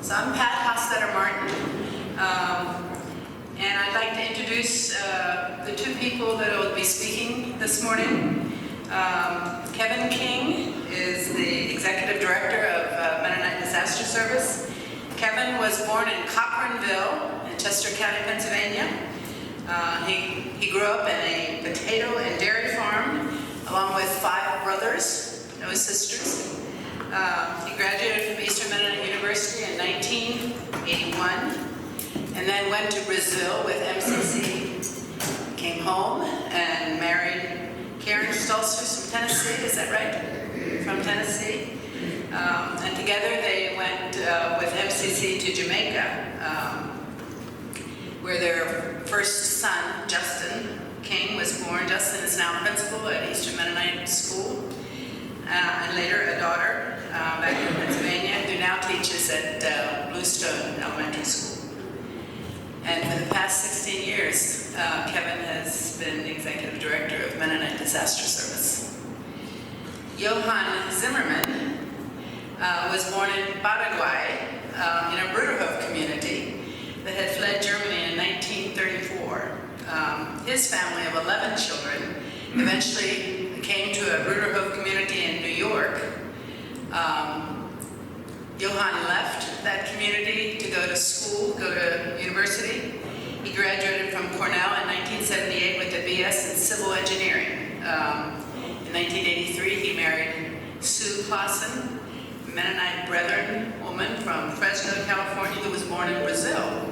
So I'm Pat Hosstetter-Martin, and I'd like to introduce the two people that will be speaking this morning. KevinK is the Executive Director of Mennonite Disaster Service. Kevin was born in Cochranville in Chester County, Pennsylvania. He grew up in a potato and dairy farm along with 5 brothers, no sisters. He graduated from Eastern Mennonite University in 1981 and then went to Brazil with MCC, came home and married Karen Stolzfus from Tennessee, is that right? From Tennessee. And together they went with MCC to Jamaica, where their first son, Justin King, was born. Justin is now principal at Eastern Mennonite School, and later a daughter back in Pennsylvania, who now teaches at Bluestone Elementary School. And for the past 16 years, Kevin has been the Executive Director of Mennonite Disaster Service. JohannZ was born in Paraguay in a Bruderhof community that had fled Germany in 1934. His family of 11 children eventually came to a Bruderhof community in New York. Johann left that community to go to school, go to university. He graduated from Cornell in 1978 with a BS in civil engineering. In 1983, he married Sue Clausen, a Mennonite Brethren woman from Fresno, California, who was born in Brazil.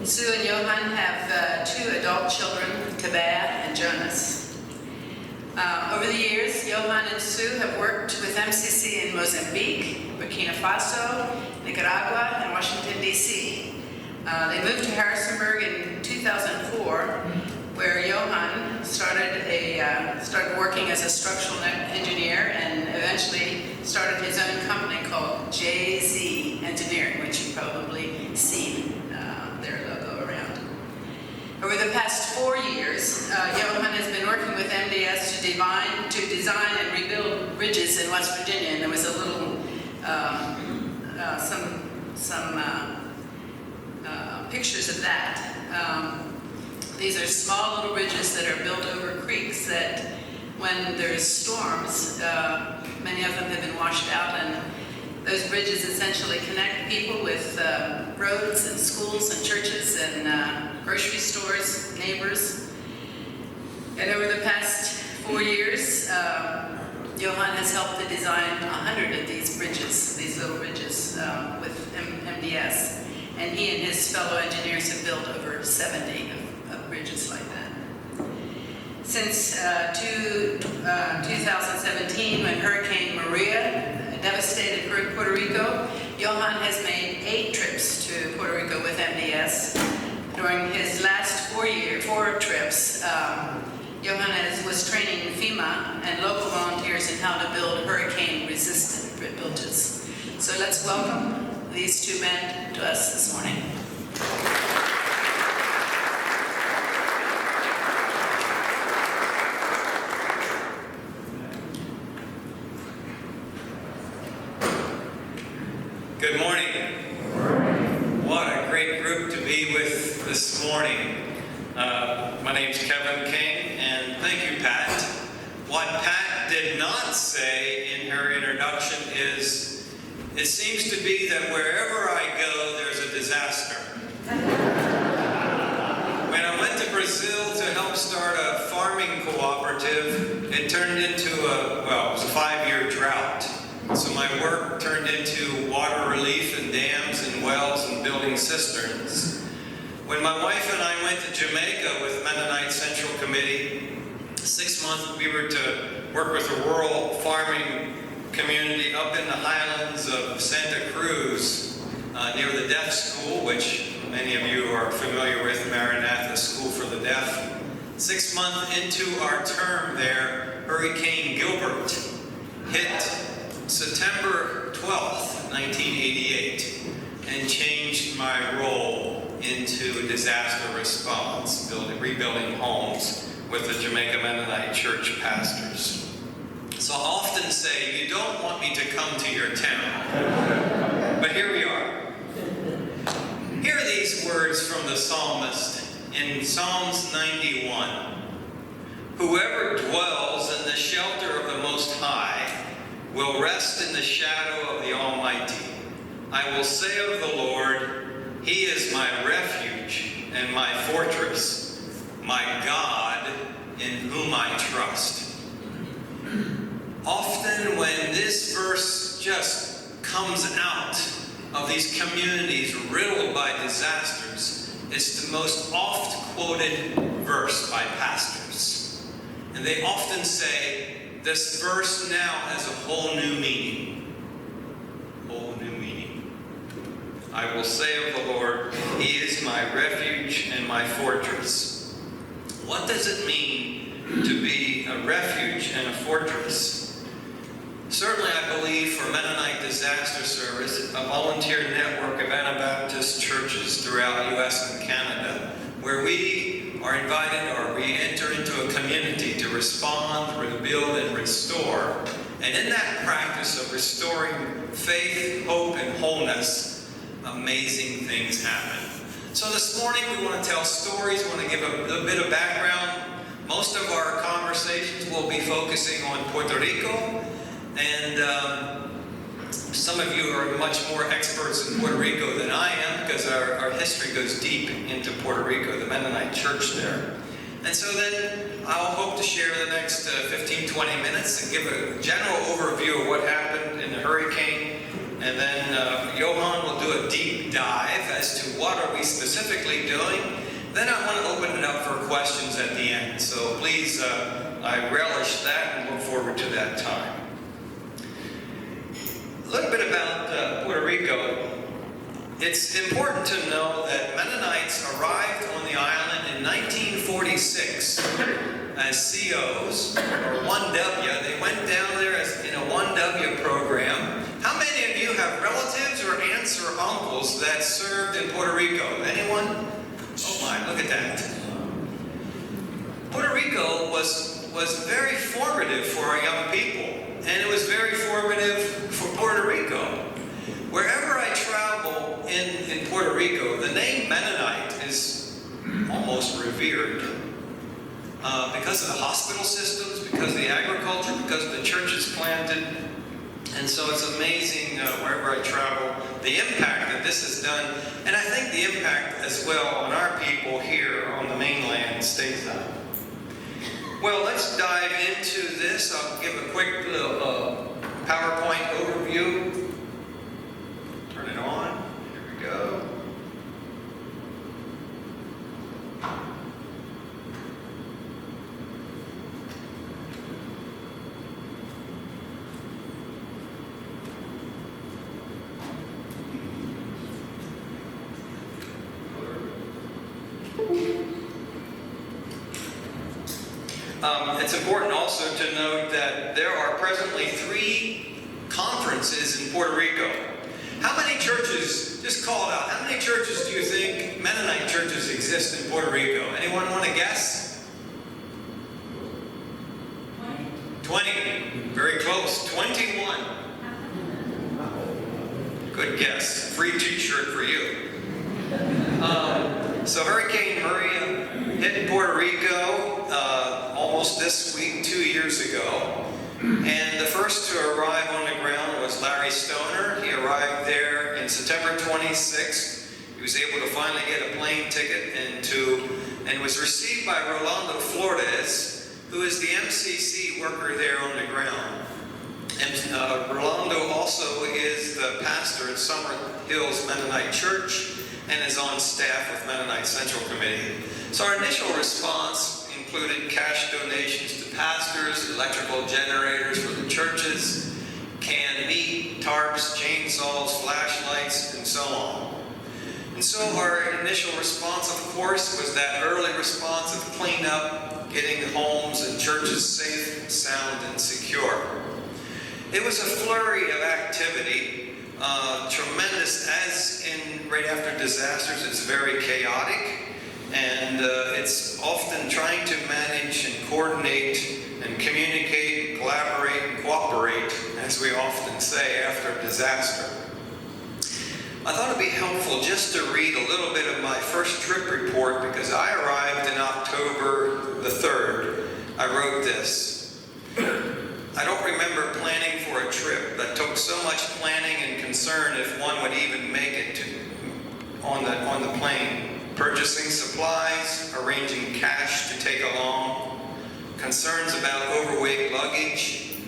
Sue and Johann have 2 adult children, Tabea and Jonas. Over the years, Johann and Sue have worked with MCC in Mozambique, Burkina Faso, Nicaragua, and Washington, D.C. They moved to Harrisonburg in 2004, where Johann started working as a structural engineer and eventually started his own company called JacqueZ Engineering, which you've probably seen their logo around. Over the past 4 years, Johann has been working with MDS to design and rebuild bridges in West Virginia, and there was a little, some pictures of that. These are small little bridges that are built over creeks that, when there's storms, many of them have been washed out, and those bridges essentially connect people with roads and schools and churches and grocery stores, neighbors. And over the past 4 years, Johann has helped to design 100 of these bridges, these little bridges with MDS. And he and his fellow engineers have built over 70 of bridges like that. Since 2017, when Hurricane Maria devastated Puerto Rico, Johann has made 8 trips to Puerto Rico with MDS. During his last 4 trips, Johann was training FEMA and local volunteers in how to build hurricane-resistant bridges. So let's welcome these 2 men to us this morning. Good morning. What a great group to be with this morning. My name's KevinK, and thank you, Pat. What Pat did not say in her introduction is, it seems to be that wherever I go, there's a disaster. When I went to Brazil to help start a farming cooperative, it turned into it was a 5-year drought. So my work turned into water relief and dams and wells and building cisterns. When my wife and I went to Jamaica with Mennonite Central Committee, 6 months we were to work with a rural farming community up in the highlands of Santa Cruz, near the deaf school, which many of you are familiar with, Maranatha School for the Deaf. 6 months into our term there, Hurricane Gilbert hit September 12th, 1988, and changed my role into disaster response, rebuilding homes with the Jamaica Mennonite church pastors. So I often say, you don't want me to come to your town. But here we are. Hear these words from the psalmist in Psalms 91. Whoever dwells in the shelter of the Most High will rest in the shadow of the Almighty. I will say of the Lord, He is my refuge and my fortress, my God in whom I trust. Often when this verse just comes out of these communities riddled by disasters, it's the most oft quoted verse by pastors. And they often say, this verse now has a whole new meaning. Whole new meaning. I will say of the Lord, He is my refuge and my fortress. What does it mean to be a refuge and a fortress? Certainly, I believe for Mennonite Disaster Service, a volunteer network of Anabaptist churches throughout U.S. and Canada, where we are invited or we enter into a community to respond, rebuild, and restore. And in that practice of restoring faith, hope, and wholeness, amazing things happen. So this morning we want to tell stories, we want to give a little bit of background. Most of our conversations will be focusing on Puerto Rico. And some of you are much more experts in Puerto Rico than I am, because our history goes deep into Puerto Rico, the Mennonite church there. And so then I'll hope to share the next 15, 20 minutes and give a general overview of what happened in the hurricane. And then Johann will do a deep dive as to what are we specifically doing. Then I want to open it up for questions at the end. So please, I relish that and look forward to that time. A little bit about Puerto Rico. It's important to know that Mennonites arrived on the island in 1946 as COs, or 1W. They went down there in a 1W program. How many of you have relatives or aunts or uncles that served in Puerto Rico? Anyone? Oh my, look at that. Puerto Rico was very formative for our young people. And it was very formative for Puerto Rico. Wherever I travel in Puerto Rico, the name Mennonite is almost revered. Because of the hospital systems, because of the agriculture, because of the churches planted. And so it's amazing wherever I travel, the impact that this has done. And I think the impact as well on our people here on the mainland stateside. Well, let's dive into this. I'll give a quick little PowerPoint overview. Turn it on. Here we go. It's important also to note that there are presently 3 conferences in Puerto Rico. How many churches, just call it out, how many churches do you think Mennonite churches exist in Puerto Rico? Anyone want to guess? 20. Very close. 21. Good guess. Free t-shirt for you. So Hurricane Maria hit Puerto Rico almost this week, 2 years ago. And the first to arrive on the ground was Larry Stoner. He arrived there in September 26th. He was able to finally get a plane ticket and was received by Rolando Flores, who is the MCC worker there on the ground. And Rolando also is the pastor at Summer Hills Mennonite Church and is on staff with Mennonite Central Committee. So our initial response included cash donations to pastors, electrical generators for the churches, canned meat, tarps, chainsaws, flashlights, and so on. And so our initial response, of course, was that early response of cleanup, getting homes and churches safe, sound, and secure. It was a flurry of activity, tremendous, as in right after disasters, it's very chaotic. And it's often trying to manage and coordinate and communicate, collaborate, and cooperate, as we often say after a disaster. I thought it'd be helpful just to read a little bit of my first trip report because I arrived in October the 3rd. I wrote this. I don't remember planning for a trip that took so much planning and concern if one would even make it on the plane. Purchasing supplies, arranging cash to take along, concerns about overweight luggage.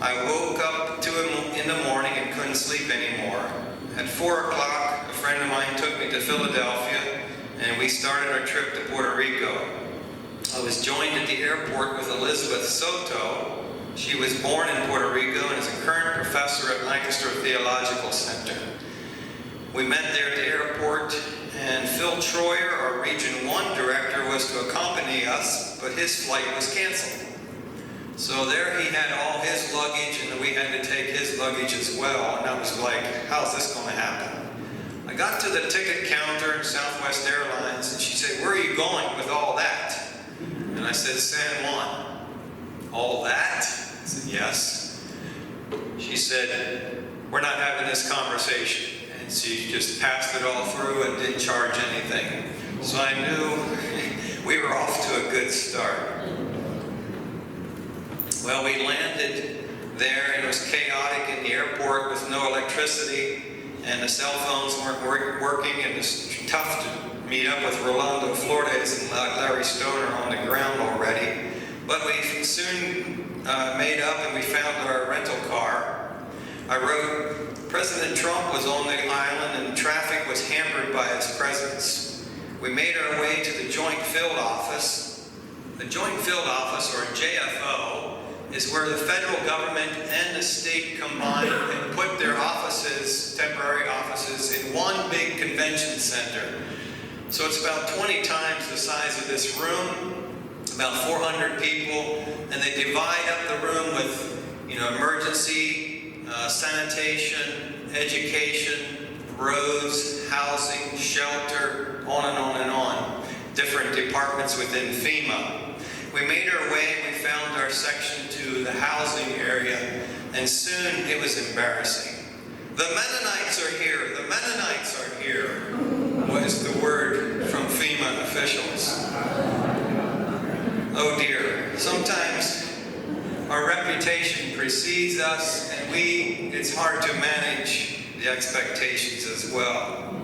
I woke up in the morning and couldn't sleep anymore. At 4 o'clock, a friend of mine took me to Philadelphia, and we started our trip to Puerto Rico. I was joined at the airport with Elizabeth Soto. She was born in Puerto Rico and is a current professor at Lancaster Theological Center. We met there at the airport, and Phil Troyer, our Region 1 director, was to accompany us, but his flight was canceled. So there he had all his luggage, and we had to take his luggage as well, and I was like, how's this going to happen? I got to the ticket counter in Southwest Airlines, and she said, where are you going with all that? And I said, San Juan. All that? I said, yes. She said, we're not having this conversation. And she just passed it all through and didn't charge anything. So I knew we were off to a good start. Well, we landed there and it was chaotic in the airport with no electricity and the cell phones weren't working, and it was tough to meet up with Rolando Flores and Larry Stoner on the ground already. But we soon made up and we found our rental car. I wrote, President Trump was on the island and traffic was hampered by his presence. We made our way to the Joint Field Office. The Joint Field Office, or JFO, is where the federal government and the state combine and put their offices, temporary offices, in one big convention center. So it's about 20 times the size of this room, about 400 people, and they divide up the room with, emergency, sanitation, education, roads, housing, shelter, on and on and on. Different departments within FEMA. We made our way and we found our section to the housing area, and soon it was embarrassing. The Mennonites are here, the Mennonites are here, was the word from FEMA officials. Oh dear, sometimes our reputation precedes us, and it's hard to manage the expectations as well.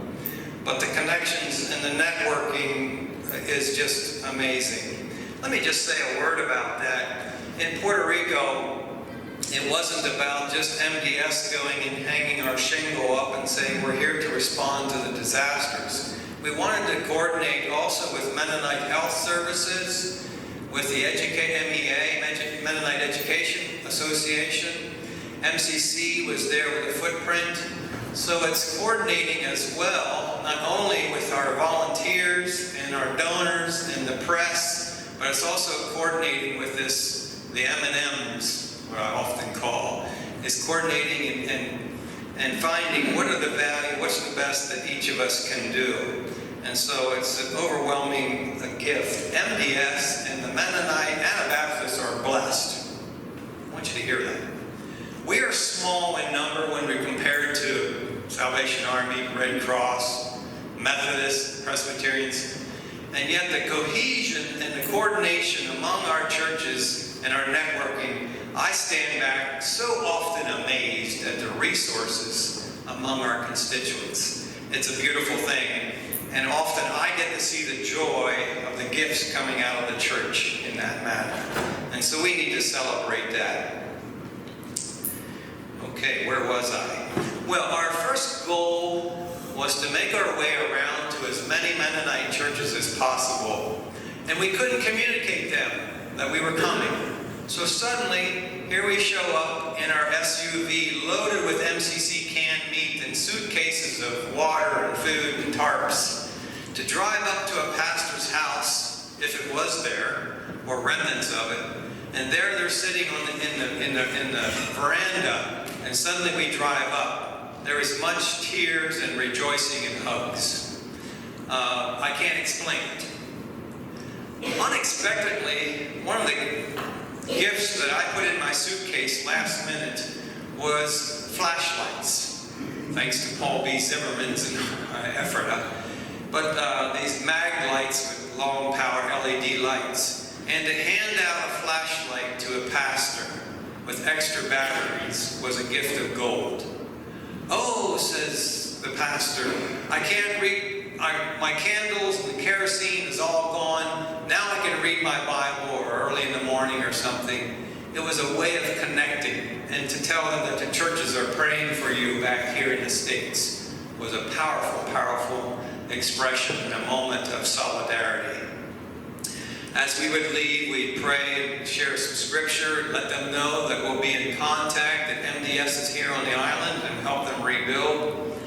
But the connections and the networking is just amazing. Let me just say a word about that. In Puerto Rico, it wasn't about just MDS going and hanging our shingle up and saying we're here to respond to the disasters. We wanted to coordinate also with Mennonite Health Services, with the MEA, Mennonite Education Association. MCC was there with a footprint. So it's coordinating as well, not only with our volunteers and our donors and the press, but it's also coordinating with the M&Ms, what I often call, is coordinating and finding what are the value, what's the best that each of us can do. And so it's an overwhelming gift. MDS and the Mennonite Anabaptists are blessed. I want you to hear that. We are small in number when we compare to Salvation Army, Red Cross, Methodists, Presbyterians, and yet the cohesion and the coordination among our churches and our networking, I stand back so often amazed at the resources among our constituents. It's a beautiful thing, and often I get to see the joy of the gifts coming out of the church in that manner. And so we need to celebrate that. Okay, where was I? Well, our first goal was to make our way around to as many Mennonite churches as possible. And we couldn't communicate them that we were coming. So suddenly, here we show up in our SUV loaded with MCC canned meat and suitcases of water and food and tarps to drive up to a pastor's house, if it was there, or remnants of it. And there they're sitting in the veranda, and suddenly we drive up. There is much tears and rejoicing and hugs. I can't explain it. Unexpectedly, one of the gifts that I put in my suitcase last minute was flashlights. thanks to Paul B. Zimmerman's in Ephrata. But these mag lights with long power LED lights, and to hand out a flashlight to a pastor with extra batteries was a gift of gold. "Oh," says the pastor, "I can't read, my candles and the kerosene is all gone. Now I can read my Bible," or early in the morning or something. It was a way of connecting, and to tell them that the churches are praying for you back here in the States was a powerful, powerful expression, a moment of solidarity. As we would leave, we'd pray and share some scripture, let them know that we'll be in contact, that MDS is here on the island, and help them rebuild.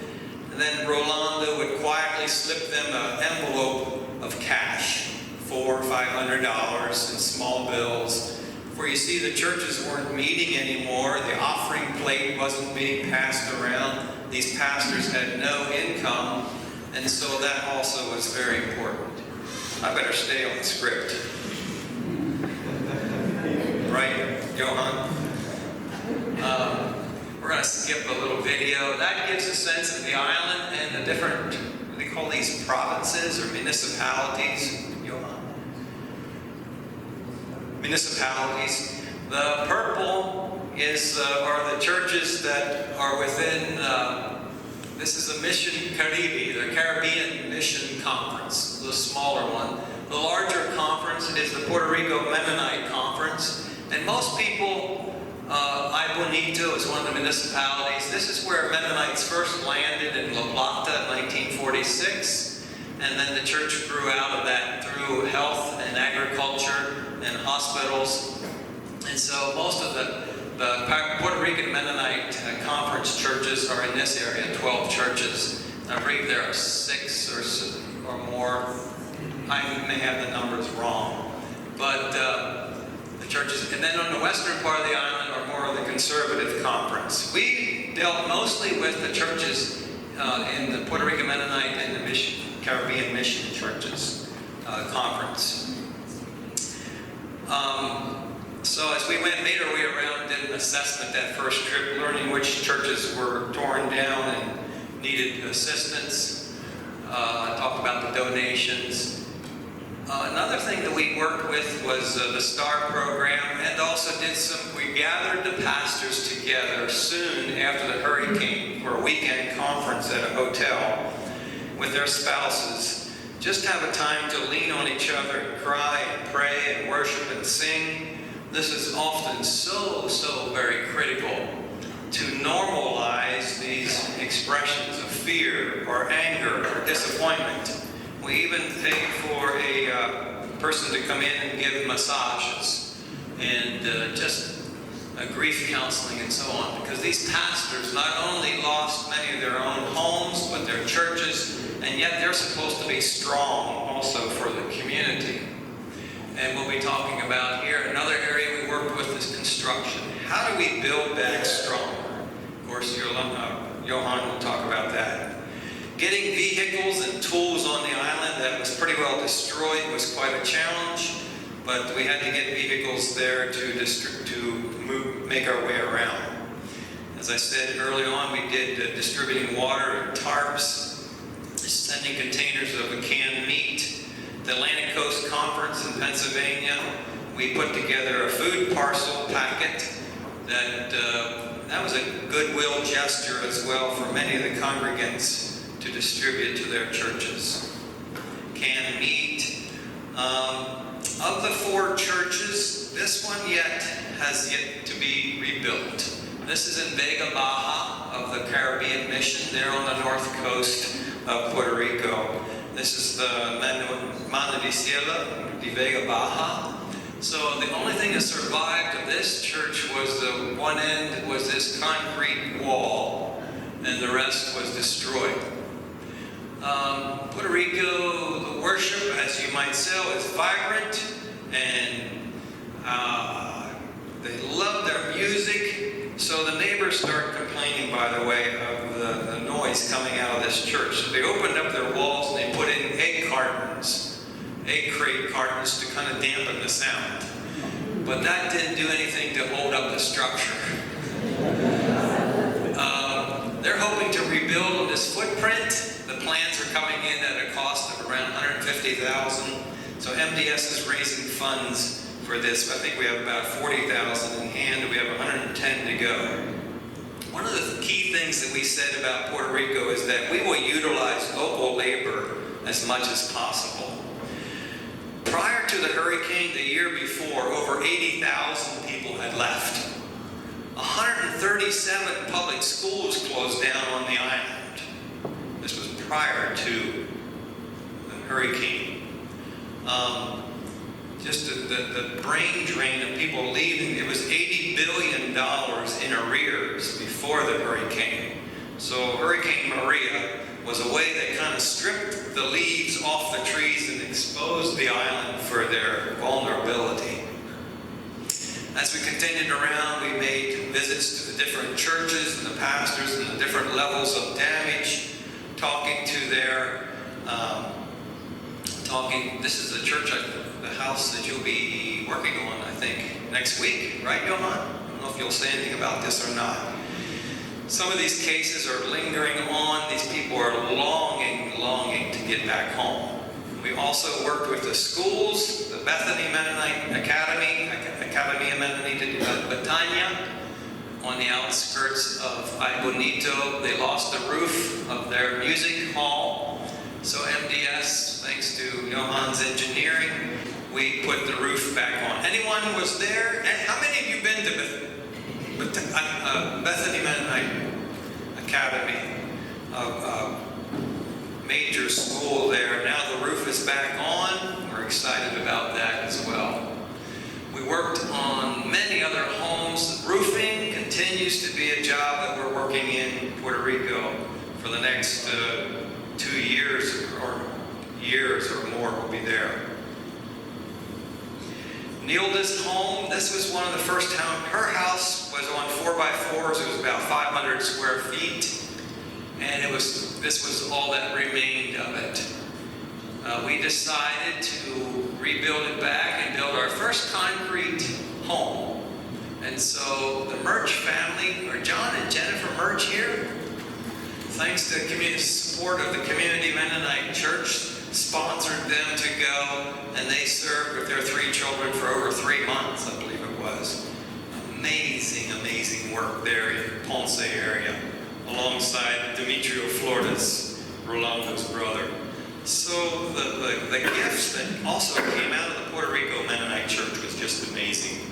And then Rolanda would quietly slip them an envelope of cash, $400 or $500 in small bills. For you see, the churches weren't meeting anymore. The offering plate wasn't being passed around. These pastors had no income, and so that also was very important. I better stay on script. Right, Johan? We're going to skip a little video. That gives a sense of the island and the different, what do they call these, provinces or municipalities? Johan? Municipalities. The purple are the churches that are within, this is the Mission Caribe, the Caribbean Mission Conference, the smaller one. The larger conference is the Puerto Rico Mennonite Conference. And most people, Ay Bonito is one of the municipalities. This is where Mennonites first landed in La Plata in 1946. And then the church grew out of that through health and agriculture and hospitals. And so most of the Puerto Rican Mennonite conference churches are in this area, 12 churches. I believe there are 6 or more. I may have the numbers wrong. But the churches, and then on the western part of the island are more of the conservative conference. We dealt mostly with the churches in the Puerto Rican Mennonite and the Caribbean Mission Churches conference. So as we made our way around, did an assessment that first trip, learning which churches were torn down and needed assistance. I talked about the donations. Another thing that we worked with was the STAR program, and also we gathered the pastors together soon after the hurricane for a weekend conference at a hotel with their spouses. Just have a time to lean on each other and cry and pray and worship and sing. This is often so very critical to normalize these expressions of fear or anger or disappointment. We even pay for a person to come in and give massages and just grief counseling and so on, because these pastors not only lost many of their own homes but their churches, and yet they're supposed to be strong also for the community. And we'll be talking about here, another area we worked with is construction. How do we build back stronger? Of course, Johan will talk about that. Getting vehicles and tools on the island that was pretty well destroyed was quite a challenge, but we had to get vehicles there to make our way around. As I said early on, we did distributing water and tarps, sending containers of canned meat. The Atlantic Coast Conference in Pennsylvania, we put together a food parcel packet that was a goodwill gesture as well for many of the congregants to distribute to their churches. Canned meat. Of the 4 churches, this one has yet to be rebuilt. This is in Vega Baja of the Caribbean Mission, there on the north coast of Puerto Rico. This is the Mano de Cielo de Vega Baja. So the only thing that survived of this church was the one end was this concrete wall, and the rest was destroyed. Puerto Rico, the worship, as you might say, is vibrant, and they love their music. So the neighbors start complaining, by the way, of the noise coming out of this church. So they opened up their walls and they put in egg crate cartons to kind of dampen the sound. But that didn't do anything to hold up the structure. They're hoping to 50,000. So MDS is raising funds for this. I think we have about 40,000 in hand, and we have 110 to go. One of the key things that we said about Puerto Rico is that we will utilize local labor as much as possible. Prior to the hurricane, the year before, over 80,000 people had left. 137 public schools closed down on the island. This was prior to the hurricane. Just the brain drain of people leaving. It was $80 billion in arrears before the hurricane. So Hurricane Maria was a way that kind of stripped the leaves off the trees and exposed the island for their vulnerability. As we continued around, we made visits to the different churches and the pastors and the different levels of damage, talking to their, this is the church, the house that you'll be working on, I think, next week, right, Johann? I don't know if you'll say anything about this or not. Some of these cases are lingering on. These people are longing to get back home. We also worked with the schools, the Bethany Mennonite Academy Mennonite Batania, on the outskirts of Ay Bonito. They lost the roof of their music hall. So MDS, thanks to JohannZ engineering, we put the roof back on. Anyone who was there? And how many of you been to Bethany Mennonite Academy? Major school there. Now the roof is back on. We're excited about that as well. We worked on many other homes. Roofing continues to be a job that we're working in Puerto Rico for the next 2 years or more. We'll be there. Nilda's home, this was one of the first towns. Her house was on 4x4s. It was about 500 square feet. And this was all that remained of it. We decided to rebuild it back and build our first concrete home. And so the Murch family, are John and Jennifer Murch here? Thanks to community support of the Community Mennonite Church, sponsored them to go, and they served with their 3 children for over 3 months, I believe it was. Amazing work there in Ponce area, alongside Demetrio Florida's, Rolando's brother. So the gifts that also came out of the Puerto Rico Mennonite Church was just amazing.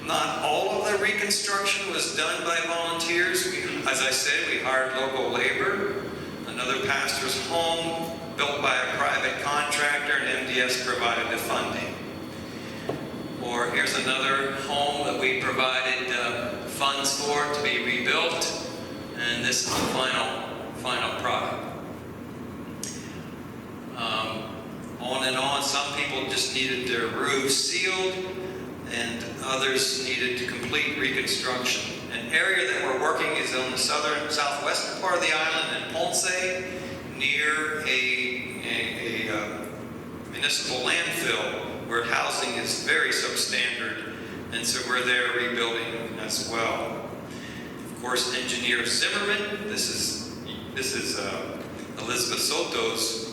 Not all of the reconstruction was done by volunteers. As I said, we hired local labor. Another pastor's home built by a private contractor, and MDS provided the funding. Or here's another home that we provided funds for to be rebuilt, and this is the final product. On and on, some people just needed their roofs sealed, and others needed complete reconstruction. An area that we're working is on the southwestern part of the island in Ponce, near a municipal landfill where housing is very substandard, and so we're there rebuilding as well. Of course, engineer Zimmerman, this is Elizabeth Soto's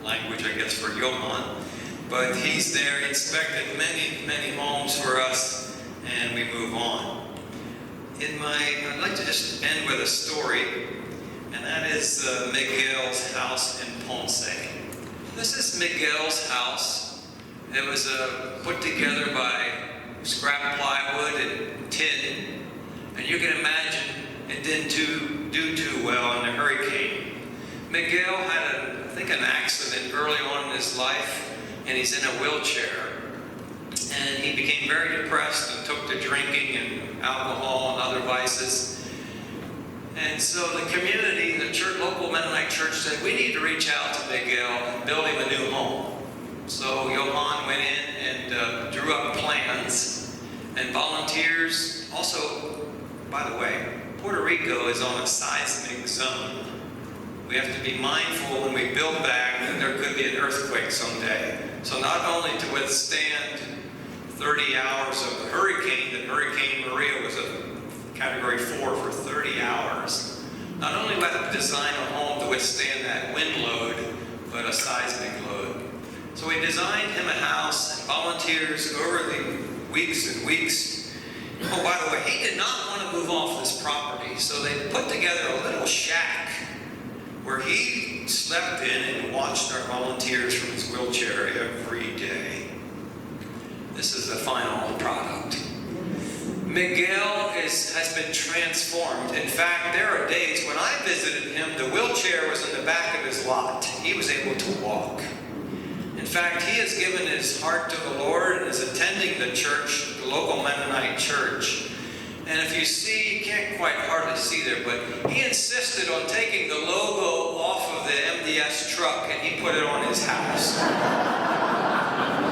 language, I guess, for Johann, but he's there inspecting many homes for us, and we move on. I'd like to just end with a story, and that is Miguel's house in Ponce. This is Miguel's house. It was put together by scrap plywood and tin, and you can imagine it didn't do too well in the hurricane. Miguel had I think an accident early on in his life, and he's in a wheelchair. And he became very depressed and took to drinking and alcohol and other vices. And so the community, the church, local Mennonite church, said, we need to reach out to Miguel and build him a new home. So Johann went in and drew up plans, and volunteers. Also, by the way, Puerto Rico is on a seismic zone. We have to be mindful when we build back that there could be an earthquake someday. So not only to withstand 30 hours of the hurricane, that Hurricane Maria was a Category 4 for 30 hours. Not only do we have to design a home to withstand that wind load, but a seismic load. So we designed him a house and volunteers over the weeks and weeks. Oh, by the way, he did not want to move off this property, so they put together a little shack where he slept in and watched our volunteers from his wheelchair every day. This is the final product. Miguel has been transformed. In fact, there are days when I visited him, the wheelchair was in the back of his lot. He was able to walk. In fact, he has given his heart to the Lord and is attending the church, the local Mennonite church. And if you see, you can't quite hardly see there, but he insisted on taking the logo off of the MDS truck and he put it on his house.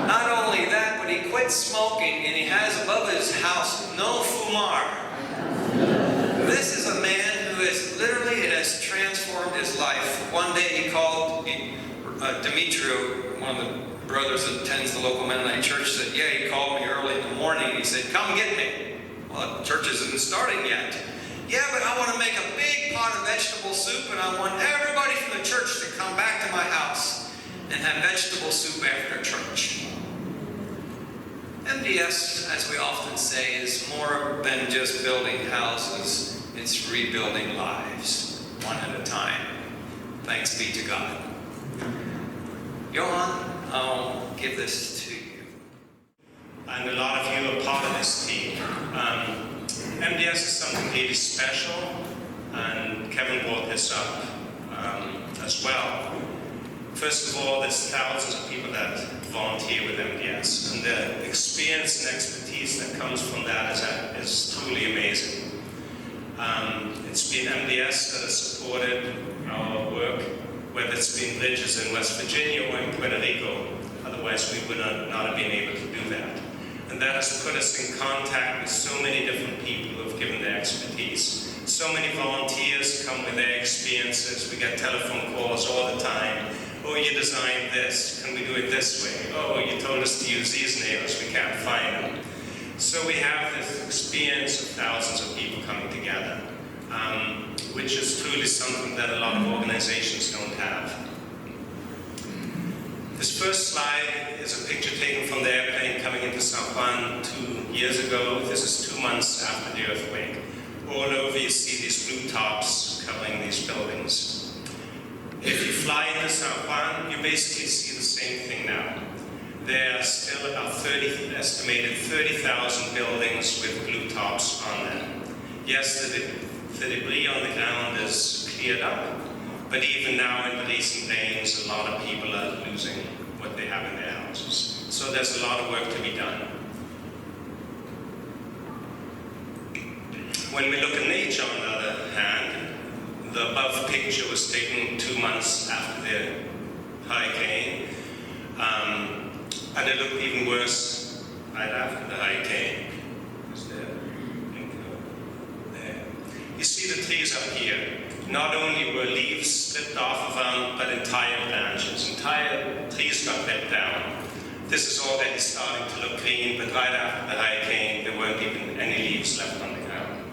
Not only that, but he quit smoking and he has above his house no fumar. This is a man who it has transformed his life. One day he called Demetrio, one of the brothers that attends the local Mennonite church, said, yeah, he called me early in the morning. He said, come get me. Well, the church isn't starting yet. Yeah, but I want to make a big pot of vegetable soup and I want everybody from the church to come back to my house and have vegetable soup after church. MDS, as we often say, is more than just building houses. It's rebuilding lives, one at a time. Thanks be to God. Johann, I'll give this to you. And a lot of you are part of this team. MDS is something really special, and Kevin brought this up as well. First of all, there's thousands of people that volunteer with MDS, and the experience and expertise that comes from that is truly amazing. It's been MDS that has supported our work, whether it's been bridges in West Virginia or in Puerto Rico. Otherwise, we would not have been able to do that. And that has put us in contact with so many different people who have given their expertise. So many volunteers come with their experiences. We get telephone calls all the time. Oh, you designed this. Can we do it this way? Oh, you told us to use these nails. We can't find them. So we have this experience of thousands of people coming together, which is truly something that a lot of organizations don't have. This first slide is a picture taken from the airplane coming into San Juan 2 years ago. This is 2 months after the earthquake. All over you see these blue tops covering these buildings. If you fly into San Juan, you basically see the same thing now. There are still about estimated 30,000 buildings with blue tops on them. Yes, the debris on the ground is cleared up, but even now in the recent rains, a lot of people are losing what they have in their houses. So there's a lot of work to be done. When we look at nature, on the other hand, the above picture was taken 2 months after the hurricane, and it looked even worse right after the hurricane. There. You see the trees up here. Not only were leaves slipped off of them, but entire branches. Entire trees got ripped down. This is already starting to look green, but right after the hurricane, there weren't even any leaves left on the ground.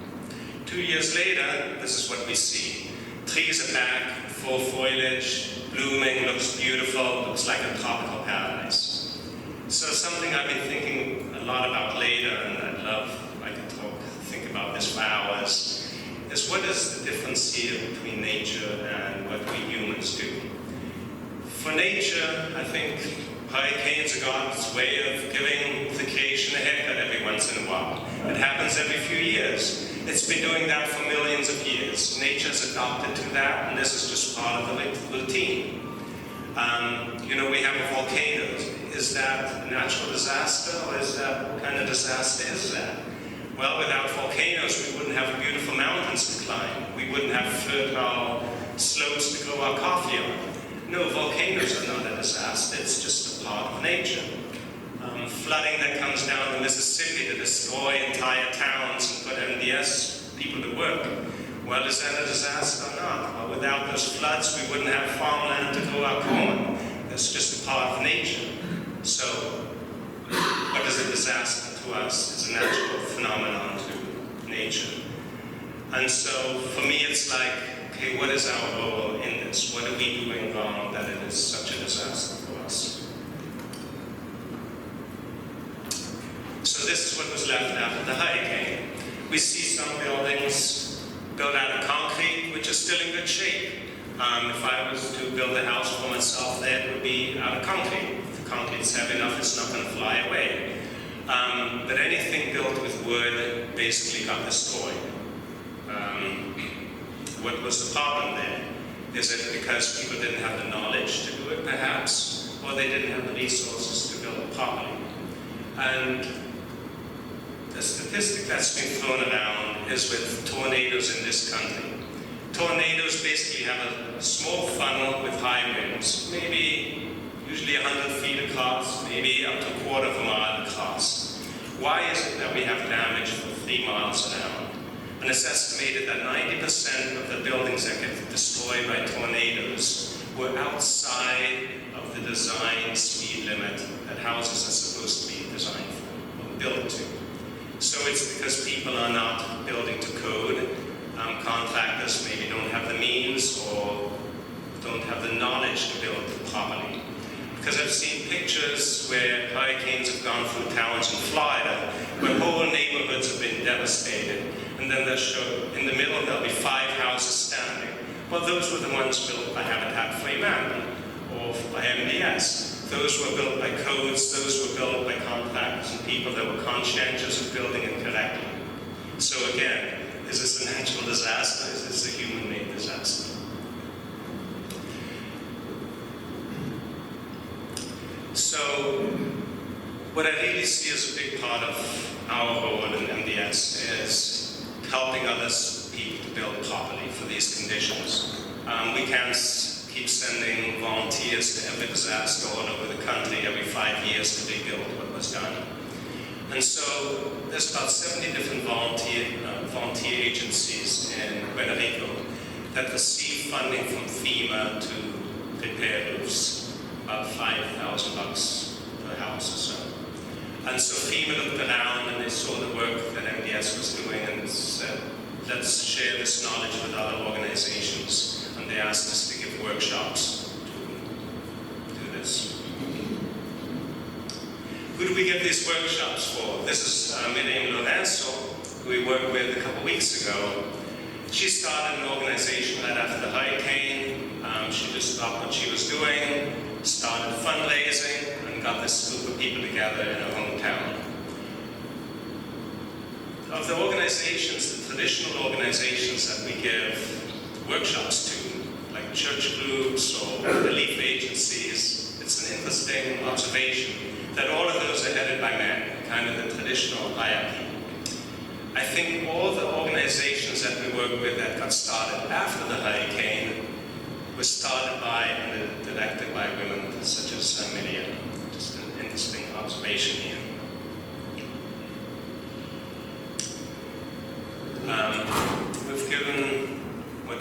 2 years later, this is what we see. Trees are back, full foliage, blooming, looks beautiful, looks like a tropical paradise. So something I've been thinking a lot about later, and I can think about this for hours, is what is the difference here between nature and what we humans do? For nature, I think hurricanes are God's way of giving the creation a haircut every once in a while. It happens every few years. It's been doing that for millions of years. Nature's adopted to that, and this is just part of the routine. We have a volcano. Is that a natural disaster, or what kind of disaster is that? Well, without volcanoes, we wouldn't have beautiful mountains to climb. We wouldn't have fertile slopes to grow our coffee on. No, volcanoes are not a disaster. It's just a part of nature. Flooding that comes down the Mississippi to destroy entire towns and put MDS people to work. Well, is that a disaster or not? Well, without those floods, we wouldn't have farmland to grow our corn. That's just a part of nature. So, what is a disaster to us is a natural phenomenon to nature. And so, for me, it's like, okay, what is our role in this? What are we doing wrong that it is such a disaster for us? So this is what was left after the hurricane. We see some buildings built out of concrete, which are still in good shape. If I was to build a house for myself there, it would be out of concrete. If the concrete's heavy enough, it's not going to fly away. But anything built with wood basically got destroyed. What was the problem there? Is it because people didn't have the knowledge to do it, perhaps? Or they didn't have the resources to build it properly? And the statistic that's been thrown around is with tornadoes in this country. Tornadoes basically have a small funnel with high winds, maybe usually 100 feet across, maybe up to a quarter of a mile across. Why is it that we have damage for 3 miles around? And it's estimated that 90% of the buildings that get destroyed by tornadoes were outside of the design speed limit that houses are supposed to be designed for, or built to. So it's because people are not building to code. Contractors maybe don't have the means or don't have the knowledge to build properly. Because I've seen pictures where hurricanes have gone through towns in Florida, where whole neighborhoods have been devastated, and then they'll show, in the middle there'll be 5 houses standing. Well, those were the ones built by Habitat for Humanity or by MDS. Those were built by codes, those were built by contractors and people that were conscientious of building it correctly. So again, is this a natural disaster? Is this a human-made disaster? So, what I really see as a big part of our role in MDS is helping others people to build properly for these conditions. We can't keep sending volunteers to every disaster all over the country every 5 years to rebuild what was done. And so there's about 70 different volunteer agencies in Puerto Rico that receive funding from FEMA to repair roofs, about $5,000 per house or so. And so FEMA looked around and they saw the work that MDS was doing and said, let's share this knowledge with other organizations. And they asked us to give workshops to do this. Who do we give these workshops for? This is Miriam Lorenzo, who we worked with a couple weeks ago. She started an organization right after the hurricane. She just stopped what she was doing, started fundraising, and got this group of people together in her hometown. Of the organizations, the traditional organizations that we give workshops to, like church groups or relief agencies, it's an interesting observation that all of those are headed by men, kind of the traditional hierarchy. I think all the organizations that we work with that got started after the hurricane were started by and directed by women such as Miriam. Just an interesting observation here. We've given,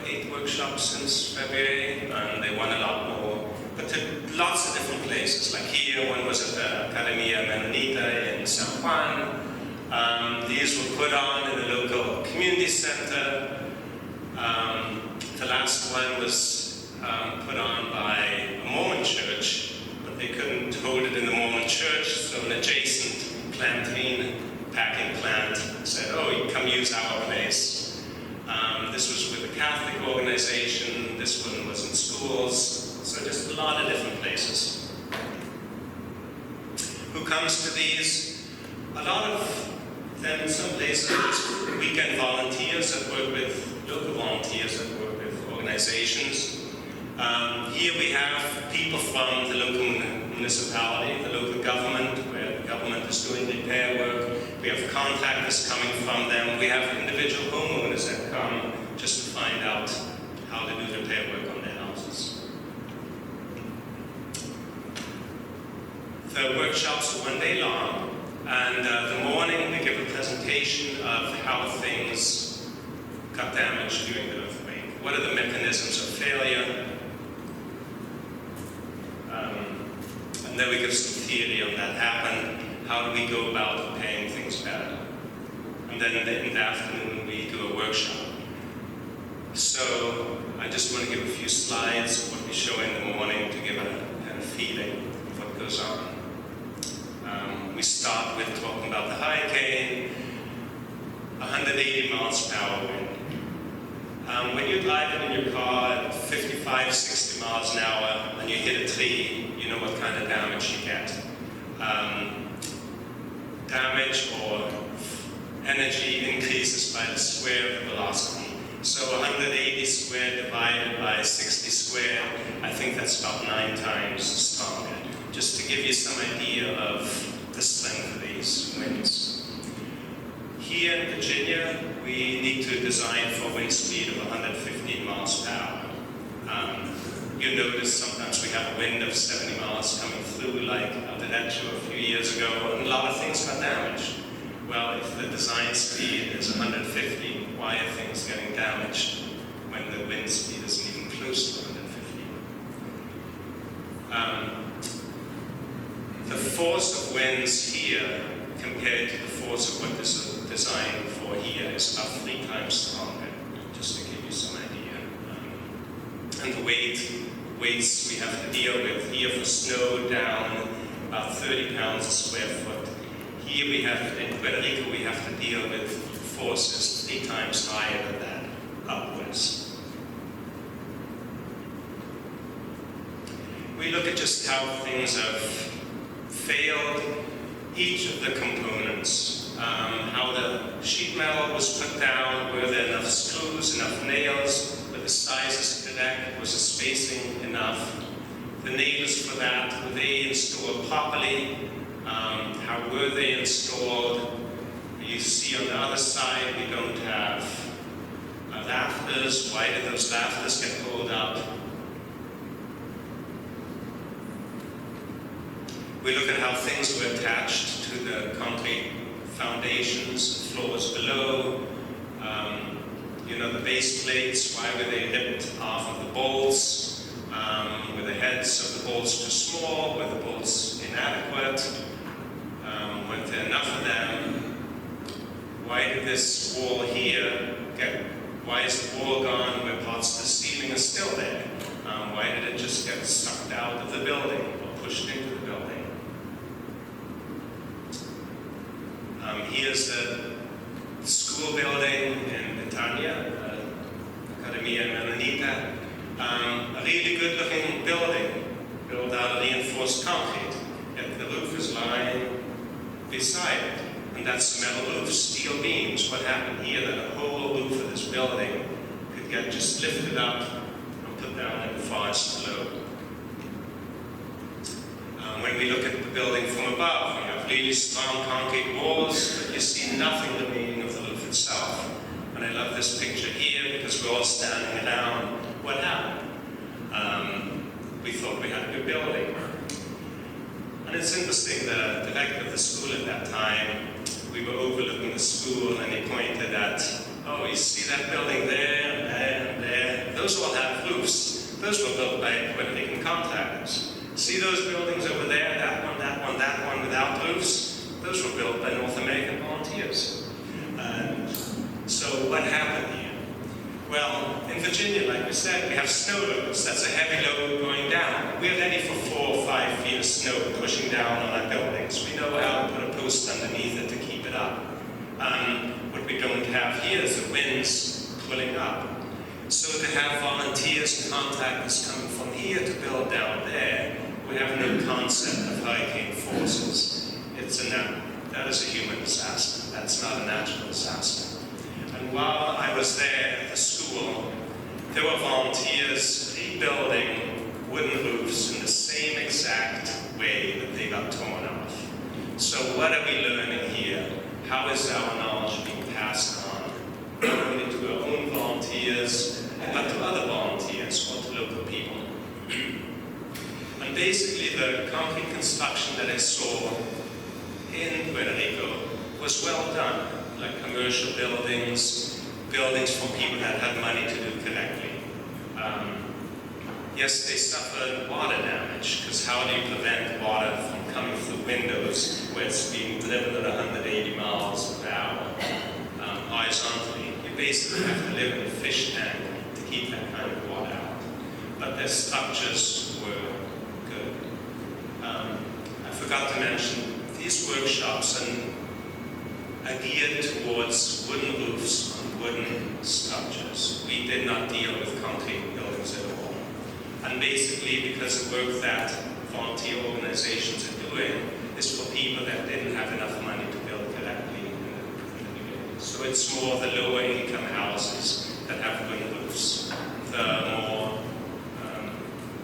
8 workshops since February, and they won a lot more. But to lots of different places, like here, one was at the Academia Menonita in San Juan. These were put on in the local community center. The last one was put on by a Mormon church, but they couldn't hold it in the Mormon church, so an adjacent plantain packing plant said, oh, you come use our place. This was with a Catholic organization, this one was in schools, so just a lot of different places. Who comes to these? A lot of them in some places, it's weekend volunteers that work with, local volunteers that work with organizations. Here we have people from the local municipality, the local government, where the government is doing repair work. We have contractors coming from them. We have individual homeowners that come just to find out how to do repair work on their houses. The workshops are 1 day long, and the morning we give a presentation of how things got damaged during the earthquake. What are the mechanisms of failure? And then we give some theory on that happened. How do we go about repairing things better? And then in the afternoon we do a workshop. So I just want to give a few slides of what we show in the morning to give a kind of feeling of what goes on. We start with talking about the hurricane, 180 miles per hour wind. When you're driving in your car at 55, 60 miles an hour and you hit a tree, you know what kind of damage you get. Damage or energy increases by the square of the velocity. So 180 squared divided by 60 squared, I think that's about 9 times stronger. Just to give you some idea of the strength of these winds. Here in Virginia, we need to design for wind speed of 115 miles per hour. You notice sometimes we have a wind of 70 miles coming through, like I did that show a few years ago, and a lot of things got damaged. Well, if the design speed is 150, why are things getting damaged when the wind speed isn't even close to 150? The force of winds here compared to the force of what this is designed for here is about 3 times stronger, just to give you some idea. And the weights we have to deal with here for snow down about 30 pounds a square foot. Here we have, in Puerto Rico, we have to deal with forces 3 times higher than that, upwards. We look at just how things have failed, each of the components, how the sheet metal was put down, were there enough screws, enough nails, were the sizes correct, was the spacing enough, the nails for that, were they installed properly, how were they installed. You see on the other side we don't have rafters. Why did those rafters get pulled up? We look at how things were attached to the concrete foundations, floors below. You know, the base plates, why were they ripped off of the bolts? Were the heads of the bolts too small? Were the bolts inadequate? Weren't there enough of them? Why did this wall here why is the wall gone where parts of the ceiling are still there? Why did it just get sucked out of the building or pushed into the building? Here's the school building in Netanya, Academia Menonita. A really good looking building, built out of reinforced concrete. Yet the roof is lying beside it. And that's metal roof, steel beams. What happened here that the whole roof of this building could get just lifted up and put down in the forest below. When we look at the building from above, we have really strong concrete walls, but you see nothing remaining of the roof itself. And I love this picture here because we're all standing around. What happened? We thought we had a good building. And it's interesting, the director of the school at that time, we were overlooking the school and he pointed at, oh, you see that building there and there and there? Those all have roofs. Those were built by Puerto Rican contractors. See those buildings over there, that one, that one, that one without roofs? Those were built by North American volunteers. And so what happened here? Well, in Virginia, like we said, we have snow loads. That's a heavy load going down. We're ready for 4 or 5 feet of snow pushing down on our buildings. We know how to put a post underneath it to keep it up. What we don't have here is the winds pulling up. So to have volunteers and contractors coming from here to build down there, we have no concept of hurricane forces. That is a human disaster. That's not a natural disaster. And while I was there at the school, there were volunteers rebuilding wooden roofs in the same exact way that they got torn off. So what are we learning here? How is our knowledge being passed on? Not only to our own volunteers, but to other volunteers or to local people. And basically the concrete construction that I saw in Puerto Rico was well done, like commercial buildings, buildings for people that had money to do correctly. Yes, they suffered water damage, because how do you prevent water from coming through windows where it's being driven at 180 miles per hour horizontally? You basically have to live in a fish tank to keep that kind of water out. But their structures were good. I forgot to mention these workshops are geared towards wooden roofs on wooden structures. We did not deal with concrete buildings at all. And basically, because the work that volunteer organizations are doing is for people that didn't have enough money to build correctly in the beginning. So it's more the lower income houses that have wooden roofs. The more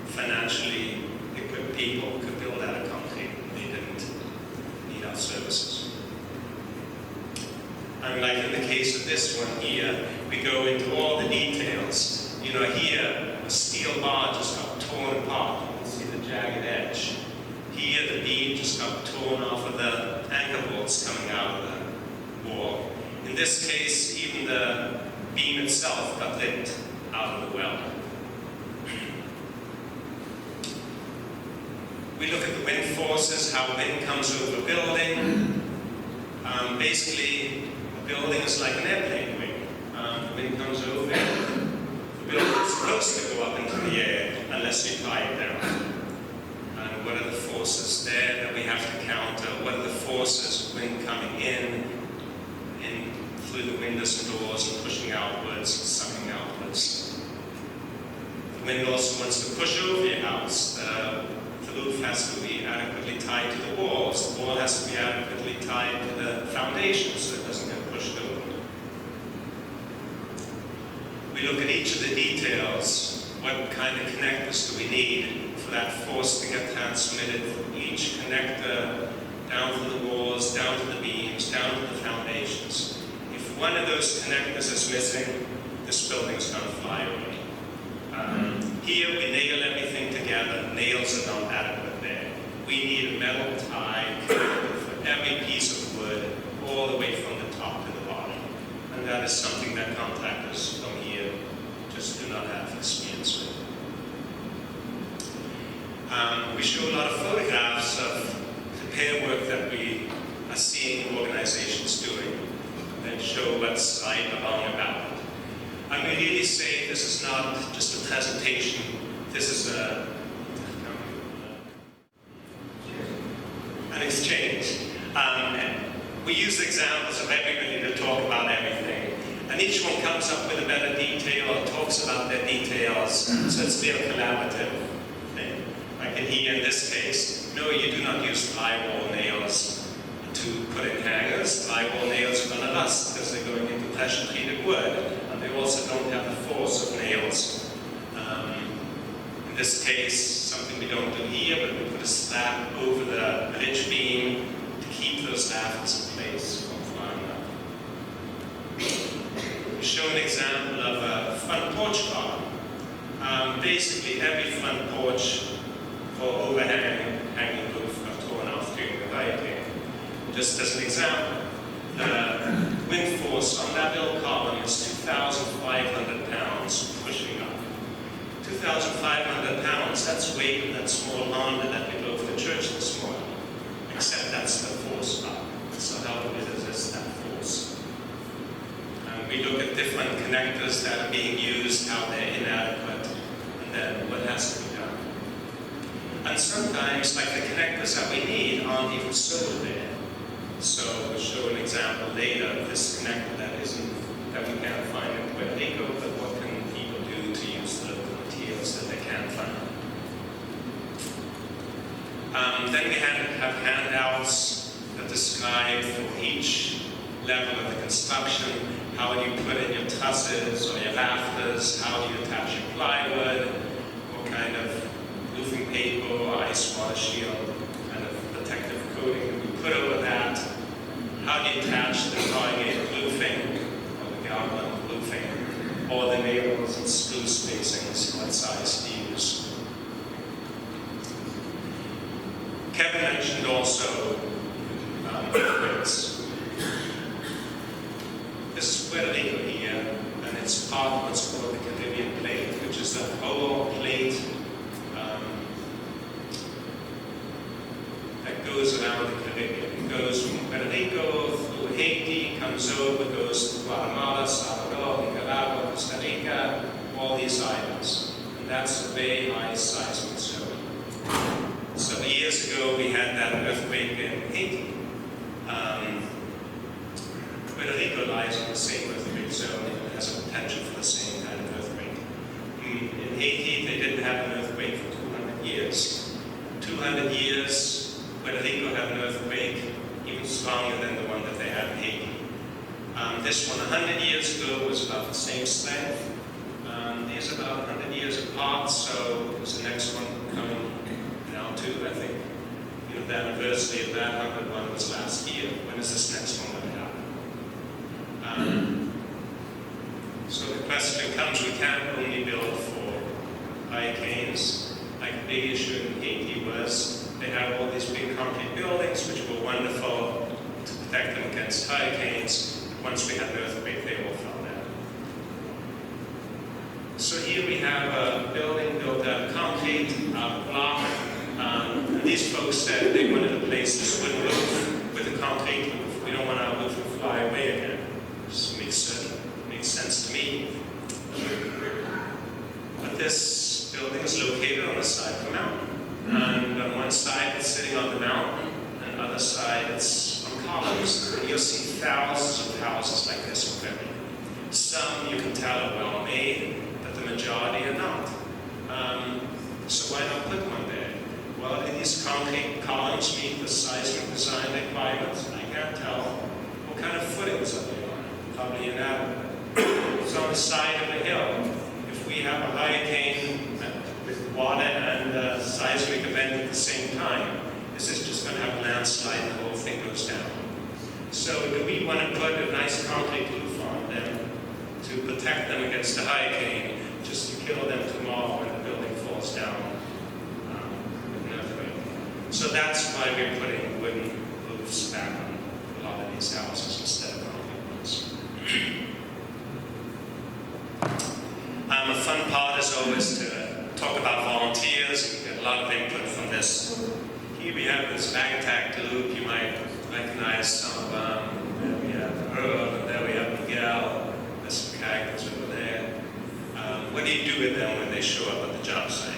financially equipped people could build out of concrete. They didn't need our services. And like in the case of this one here, we go into all the details. You know, here, a steel bar just got torn apart. You can see the jagged edge. Here, the beam just got torn off of the anchor bolts coming out of the wall. In this case, even the beam itself got licked out of the well. We look at the wind forces, how wind comes over a building. Basically, a building is like an airplane wing. The wind comes over it. The building is supposed to go up into the air unless you tie it down. And what are the forces there that we have to counter? What are the forces of wind coming in through the windows and doors and pushing outwards and sucking outwards? The wind also wants to push over your house. The roof has to be adequately tied to the walls. The wall has to be adequately tied to the foundation so it doesn't get pushed over. We look at each of the details. What kind of connectors do we need for that force to get transmitted from each connector down to the walls, down to the beams, down to the foundations? If one of those connectors is missing, this building is going to fly away. Here we nail everything together. Nails are not adequate there. We need a metal tie for every piece of wood, all the way from the top to the bottom. And that is something that contractors from here just do not have experience with. We show a lot of photographs of repair work that we are seeing organizations doing and show what's right or wrong about it. And we really say this is not just a presentation, this is an exchange. We use examples of everybody to talk about everything. And each one comes up with a better detail or talks about their details. So it's a real collaborative thing. Like in here in this case, no, you do not use drywall nails to put in hangers. Drywall nails are going to rust because they're going into pressure-treated wood. They also don't have the force of nails. In this case, something we don't do here, but we put a slab over the ridge beam to keep those rafters in place from flying up. We show an example of a front porch car. Basically, every front porch for hanging roof got torn off during the hurricane. Just as an example, the wind force on that little column is 2,500 pounds pushing up. 2,500 pounds, that's weight in that small Honda that we drove to church this morning. Except that's the force up. So how do we resist that force? And we look at different connectors that are being used, how they're inadequate, and then what has to be done. And sometimes, like the connectors that we need aren't even sold there. So we'll show an example later of this connector that we can't find in Puerto Rico, but what can people do to use the materials that they can find? Then we have handouts that describe for each level of the construction, how do you put in your trusses or your rafters, how do you attach your plywood, what kind of roofing paper or ice water shield kind of protective coating we put over that. How do you attach the corrugated roofing or the galvan roofing, or the nails and screw spacings, what size to use. Kevin mentioned also earthquakes. This is Puerto Rico here, and it's part of what's called the Caribbean plate, which is the whole plate that goes around the Caribbean. It goes from Puerto Rico through Haiti, comes over, goes to Guatemala, Salvador, Nicaragua, Costa Rica, all these islands. And that's a very high seismic zone. So years ago, we had that earthquake in Haiti. Puerto Rico lies on the same earthquake zone and has a potential for the same kind of earthquake. In Haiti, they didn't have an earthquake for 200 years. 200 years, Puerto Rico had an earthquake even stronger than the one that they had in Haiti. This one 100 years ago was about the same strength. These are about 100 years apart, so is the next one coming now too, I think. You know, the anniversary of that 100 one was last year. When is this next one going to happen? So the question comes, we can't only build for hurricanes. Like a big issue in Haiti was they had all these big concrete buildings, which were wonderful to protect them against hurricanes. Once we had an earthquake, they all fell down. So here we have a building built out of concrete, out of block. And these folks said they wanted to place this wooden roof with a concrete roof. We don't want our roof to fly away again. This makes sense to me. But this building is located on the side of a mountain. And on one side it's sitting on the mountain, and on the other side it's on columns. And you'll see thousands of houses like this in Puerto Rico. Some you can tell are well made, but the majority are not. So why not put one there? Well, these concrete columns meet the seismic design requirements. I can't tell what kind of footings are they on. Probably inadequate. It's on the side of a hill. If we have a hurricane with water and a seismic event at the same time, is this just going to have a landslide and the whole thing goes down? So do we want to put a nice concrete roof on them to protect them against a hurricane, just to kill them tomorrow when the building falls down with an earthquake? So that's why we're putting wooden roofs back on a lot of these houses instead of concrete ones. A fun part is always to talk about volunteers. We get a lot of input from this. Here we have this ragtag group. You might recognize some of them. There we have Earl, and there we have Miguel. There's some characters over there. What do you do with them when they show up at the job site?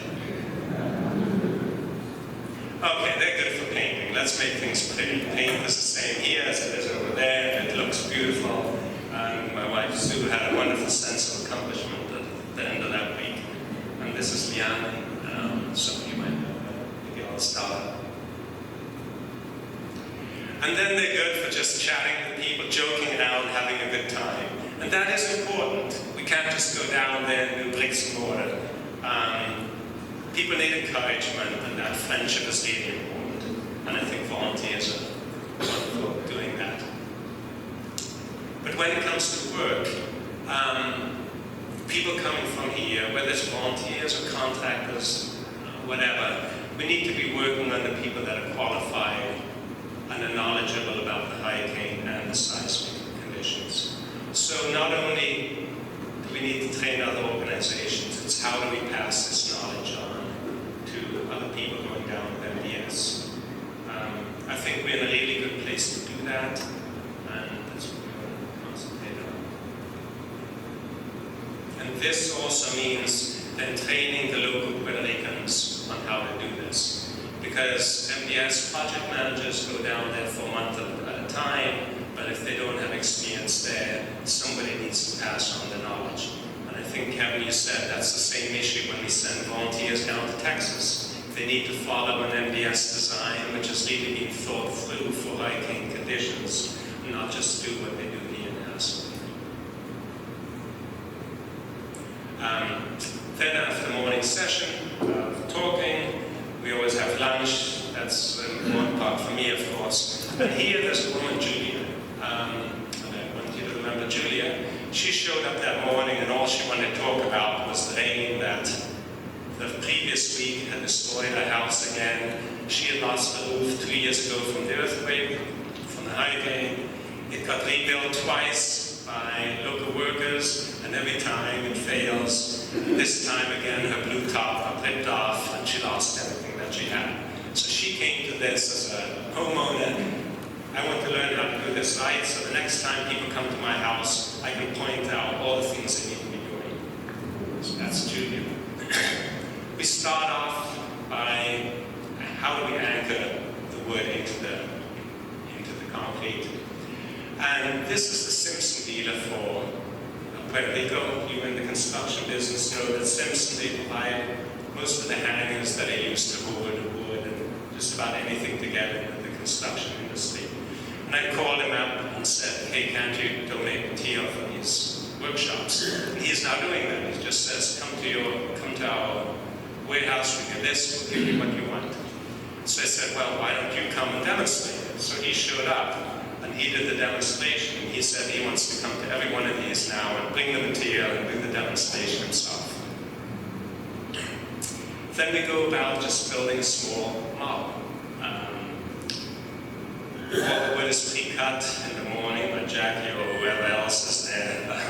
Okay, they're good for painting. Let's make things pretty. Paint is the same here as it is over there, and it looks beautiful. And my wife Sue had a wonderful sense of accomplishment at the end of that week. And this is Liana. Some of you might know the girl star. And then they're good for just chatting with people, joking it out, having a good time. And that is important. We can't just go down there and do bricks and mortar. People need encouragement, and that friendship is really important. And I think volunteers are wonderful at doing that. But when it comes to work, people coming from here, whether it's volunteers or contractors, whatever, we need to be working on the people that are qualified and are knowledgeable about the hurricane and the seismic conditions. So not only do we need to train other organizations, it's how do we pass this knowledge on to other people going down with MDS. I think we're in a really good place to do that, and that's what we want to concentrate on. And this also means then training the local Puerto Ricans on how to do this. Because MDS project managers go down there for a month at a time, but if they don't have experience there, somebody needs to pass on the knowledge. And I think, Kevin, you said that's the same issue when we send volunteers down to Texas. They need to follow an MDS design, which is really being thought through for hurricane conditions, and not just do what they do here in Aspen. Then after the morning session of talking, we always have lunch. That's an important part for me, of course. And here there's a woman, Julia. And I want you to remember Julia. She showed up that morning, and all she wanted to talk about was the rain that the previous week had destroyed her house again. She had lost the roof 2 years ago from the earthquake, from the hurricane. It got rebuilt twice by local workers, and every time it fails. This time again, her blue top got ripped off, and she lost everything that she had. So she came to this as a homeowner. I want to learn how to do this right, so the next time people come to my house, I can point out all the things they need to be doing. So that's Julia. We start off by how do we concrete. And this is the Simpson dealer for Puerto Rico. You in the construction business know that Simpson, they provide most of the hangers that are used to wood and just about anything together with the construction industry. And I called him up and said, hey, can't you donate material for these workshops? And he's now doing that. He just says, come to our warehouse with your list, we'll give you what you want. So I said, well, why don't you come and demonstrate it? So he showed up and he did the demonstration. And he said he wants to come to every one of these now and bring the material and do the demonstration himself. Then we go about just building a small model. All the wood is pre-cut in the morning by Jackie or whoever else is there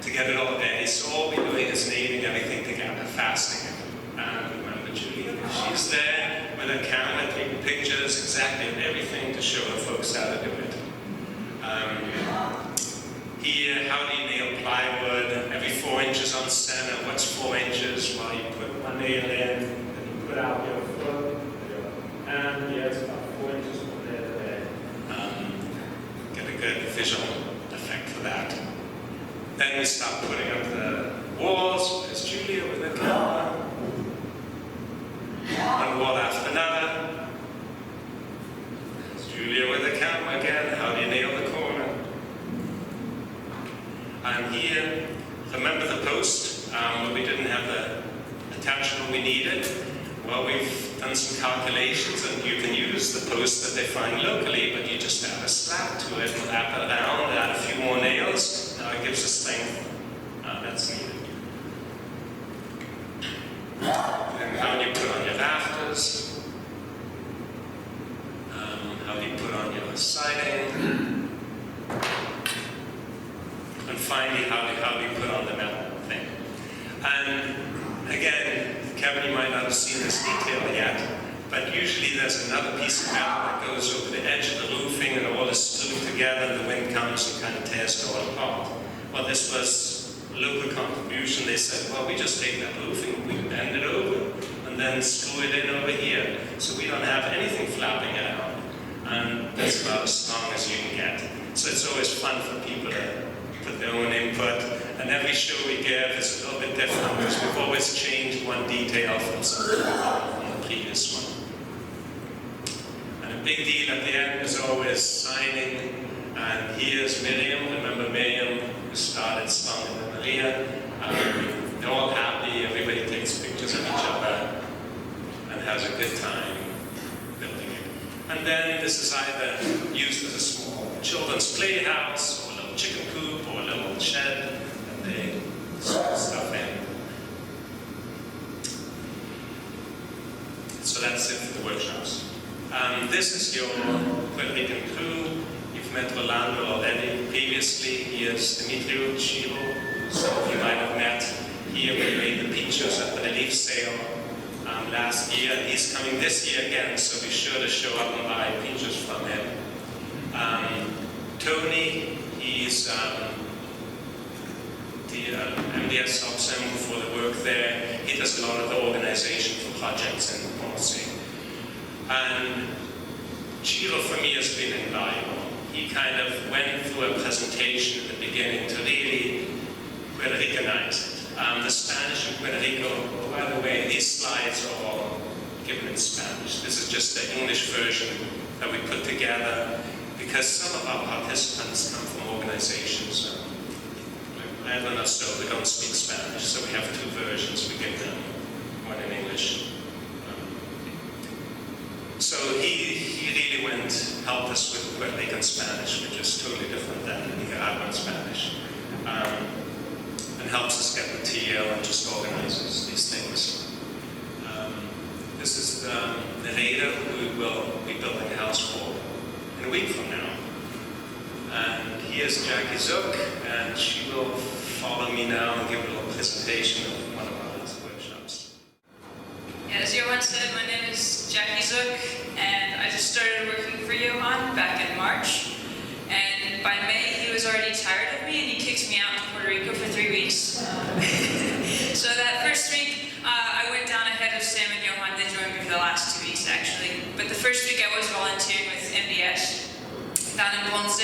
to get it all ready. So all we're doing is kneading everything together, fasting it. And remember Julia, she's there with a camera taking pictures exactly of everything to show the folks how to do it. Here, how do you nail plywood? Every 4 inches on center. What's 4 inches? Well, you put one nail in, and you put out your foot, and yeah, it's about 4 inches from there to there. Get a good visual effect for that. Then we start putting up the walls. There's Julia with her camera. One wall after another. There's Julia with the camera again. How do you nail the corner? And here, remember the post where we didn't have the attachment we needed? Well, we've done some calculations, and you can use the post that they find locally, but you just add a slab to it, wrap it around, add a few more nails. Now it gives us strength that's needed. And how do you put on your rafters? How do you put on your siding? And finally, how do you put on the metal thing? And again, Kevin, you might not have seen this detail yet, but usually there's another piece of metal that goes over the edge of the roofing and all is screwed together and the wind comes and kind of tears it all apart. Well, this was a local contribution. They said, well, we just take that roofing, we bend it over, and then screw it in over here. So we don't have anything flapping around. And that's about as strong as you can get. So it's always fun for people to put their own input. And every show we give is a little bit different because we've always changed one detail from the previous one. And a big deal at the end is always signing. And here's Miriam. Remember Miriam, who started Strong and Maria. They're all happy. Everybody takes pictures of each other and has a good time building it. And then this is either used as a small children's playhouse, or a little chicken coop, or a little shed, and they store stuff in. So that's it for the workshops. This is your Puerto Rican crew. You've met Rolando already previously. Here's Demetrio Chiro, who some of you might have met. Here we made the pictures at the relief sale last year. He's coming this year again, so be sure to show up and buy pictures from him. Tony, he's the MDS helps him for the work there. He does a lot of the organization for projects in policy. And Chiro for me has been invaluable. He kind of went through a presentation at the beginning to really Puerto Ricanize it. The Spanish in Puerto Rico, oh, by the way, these slides are all given in Spanish. This is just the English version that we put together because some of our participants come from organizations. I don't know, so they don't speak Spanish, so we have two versions. We give them one in English. So he really helped us with Puerto Rican Spanish, which is totally different than Nicaraguan Spanish. And helps us get material and just organizes these things. This is the narrator who we will be building a house for in a week from now. And here's JacqueZ, and she will follow me now and give a little presentation of one of our last workshops. As Johan said, my name is JacqueZ, and I just started working for Johan back in March. And by May, he was already tired of me, and he kicked me out to Puerto Rico for 3 weeks. So that first week, I went down ahead of Sam and Johan. They joined me for the last 2 weeks, actually. But the first week, I was volunteering with MDS. down in Ponce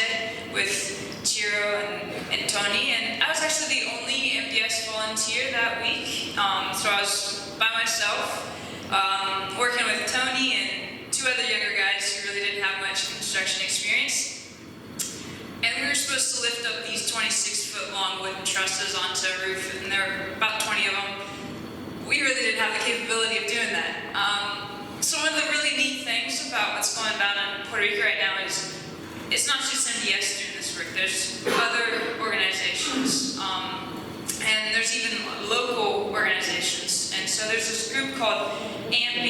with Chiro and Tony, and I was actually the only MDS volunteer that week. So I was by myself, working with Tony and two other younger guys who really didn't have much construction experience. And we were supposed to lift up these 26-foot-long wooden trusses onto a roof, and there were about 20 of them. We really didn't have the capability of doing that. So one of the really neat things about what's going on in Puerto Rico right now is it's not just MDS doing this work. There's other organizations, and there's even local organizations. And so there's this group called AMB.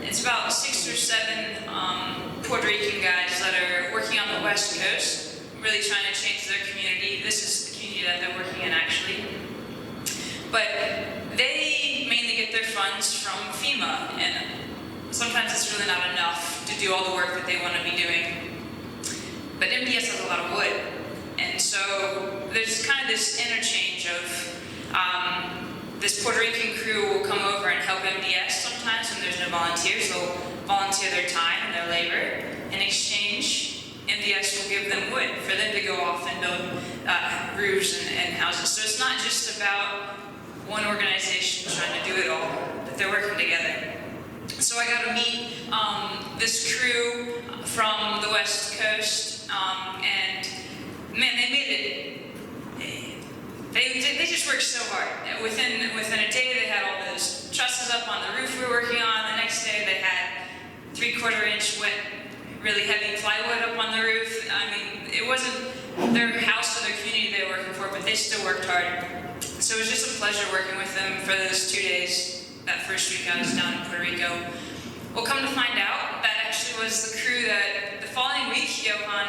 It's about 6 or 7 Puerto Rican guys that are working on the West Coast, really trying to change their community. This is the community that they're working in, actually. But they mainly get their funds from FEMA, and sometimes it's really not enough to do all the work that they want to be doing. But MDS has a lot of wood, and so there's kind of this interchange of this Puerto Rican crew will come over and help MDS sometimes when there's no volunteers. They'll volunteer their time and their labor. In exchange, MDS will give them wood for them to go off and build roofs and houses. So it's not just about one organization trying to do it all, but they're working together. So I got to meet this crew from the West Coast, and man, they made it. They just worked so hard. Within a day, they had all those trusses up on the roof we were working on. The next day, they had 3/4-inch wet, really heavy plywood up on the roof. I mean, it wasn't their house or their community they were working for, but they still worked hard. So it was just a pleasure working with them for those 2 days. That first week I was down in Puerto Rico. Well, come to find out, that actually was the crew that the following week, Johan,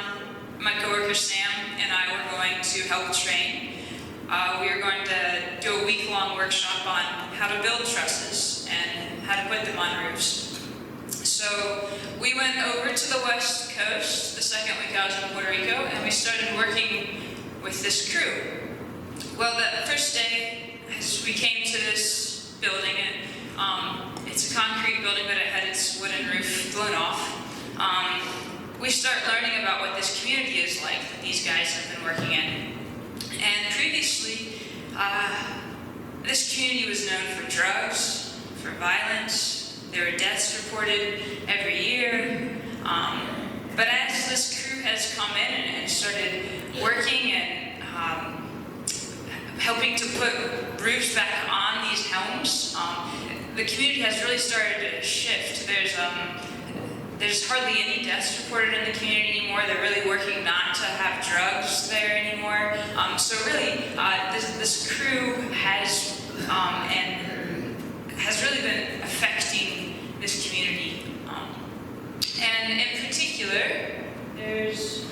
my coworker Sam, and I were going to help train. We were going to do a week-long workshop on how to build trusses and how to put them on roofs. So we went over to the West Coast the second week I was in Puerto Rico, and we started working with this crew. Well, that first day, as we came to this building, and it's a concrete building, but it had its wooden roof blown off. We start learning about what this community is like that these guys have been working in. And previously, this community was known for drugs, for violence. There were deaths reported every year. But as this crew has come in and started working and helping to put roofs back on these homes, the community has really started to shift. There's hardly any deaths reported in the community anymore. They're really working not to have drugs there anymore. So really, this crew has really been affecting this community. And in particular, there's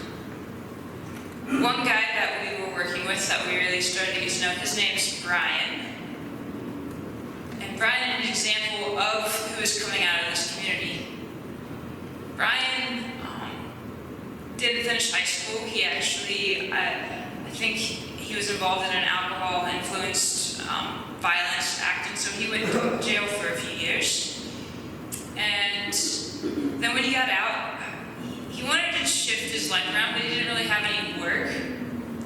one guy that we were working with that we really started to get to know. His name's Brian. And Brian is an example of who is coming out of this community. Brian didn't finish high school. He actually, I think he was involved in an alcohol-influenced violence acting, so he went to jail for a few years. And then when he got out, he wanted to shift his life around, but he didn't really have any work.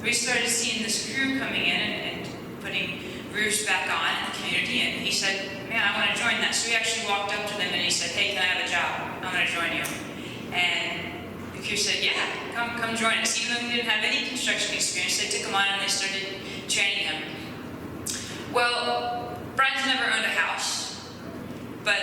We started seeing this crew coming in and putting roofs back on in the community, and he said, man, I want to join that. So he actually walked up to them and he said, hey, can I have a job? I'm going to join you. And the crew said, yeah, come join us. Even though he didn't have any construction experience, they took him on and they started training him. Well, Brian's never owned a house, but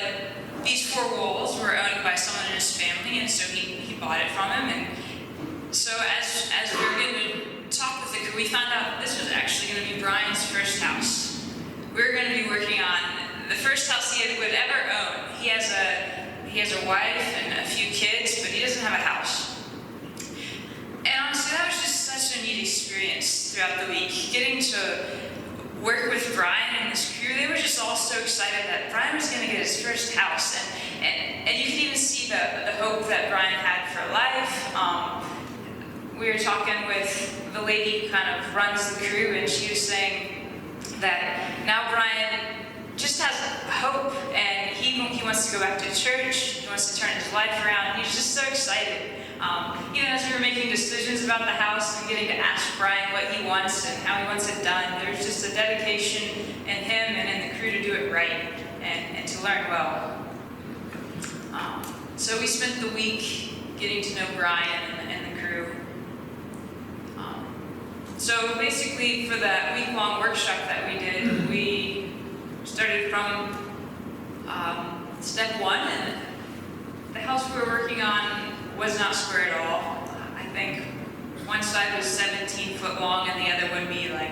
these 4 walls were owned by someone in his family, and so he bought it from him. And so as we were going to talk with the crew, we found out this was actually going to be Brian's first house. We were going to be working on the first house he would ever own. He has a wife and a few kids, but he doesn't have a house. And honestly, that was just such a neat experience throughout the week. Getting to work with Brian and his crew, they were just all so excited that Brian was going to get his first house. And you could even see the hope that Brian had for life. We were talking with the lady who kind of runs the crew, and she was saying that now Brian just has hope, and he wants to go back to church. He wants to turn his life around. He's just so excited Even as we were making decisions about the house and getting to ask Brian what he wants and how he wants it done, there's just a dedication in him and in the crew to do it right and to learn well. So we spent the week getting to know Brian and the crew. So basically for that week-long workshop that we did, we started from step one, and the house we were working on was not square at all. I think one side was 17 foot long and the other would be like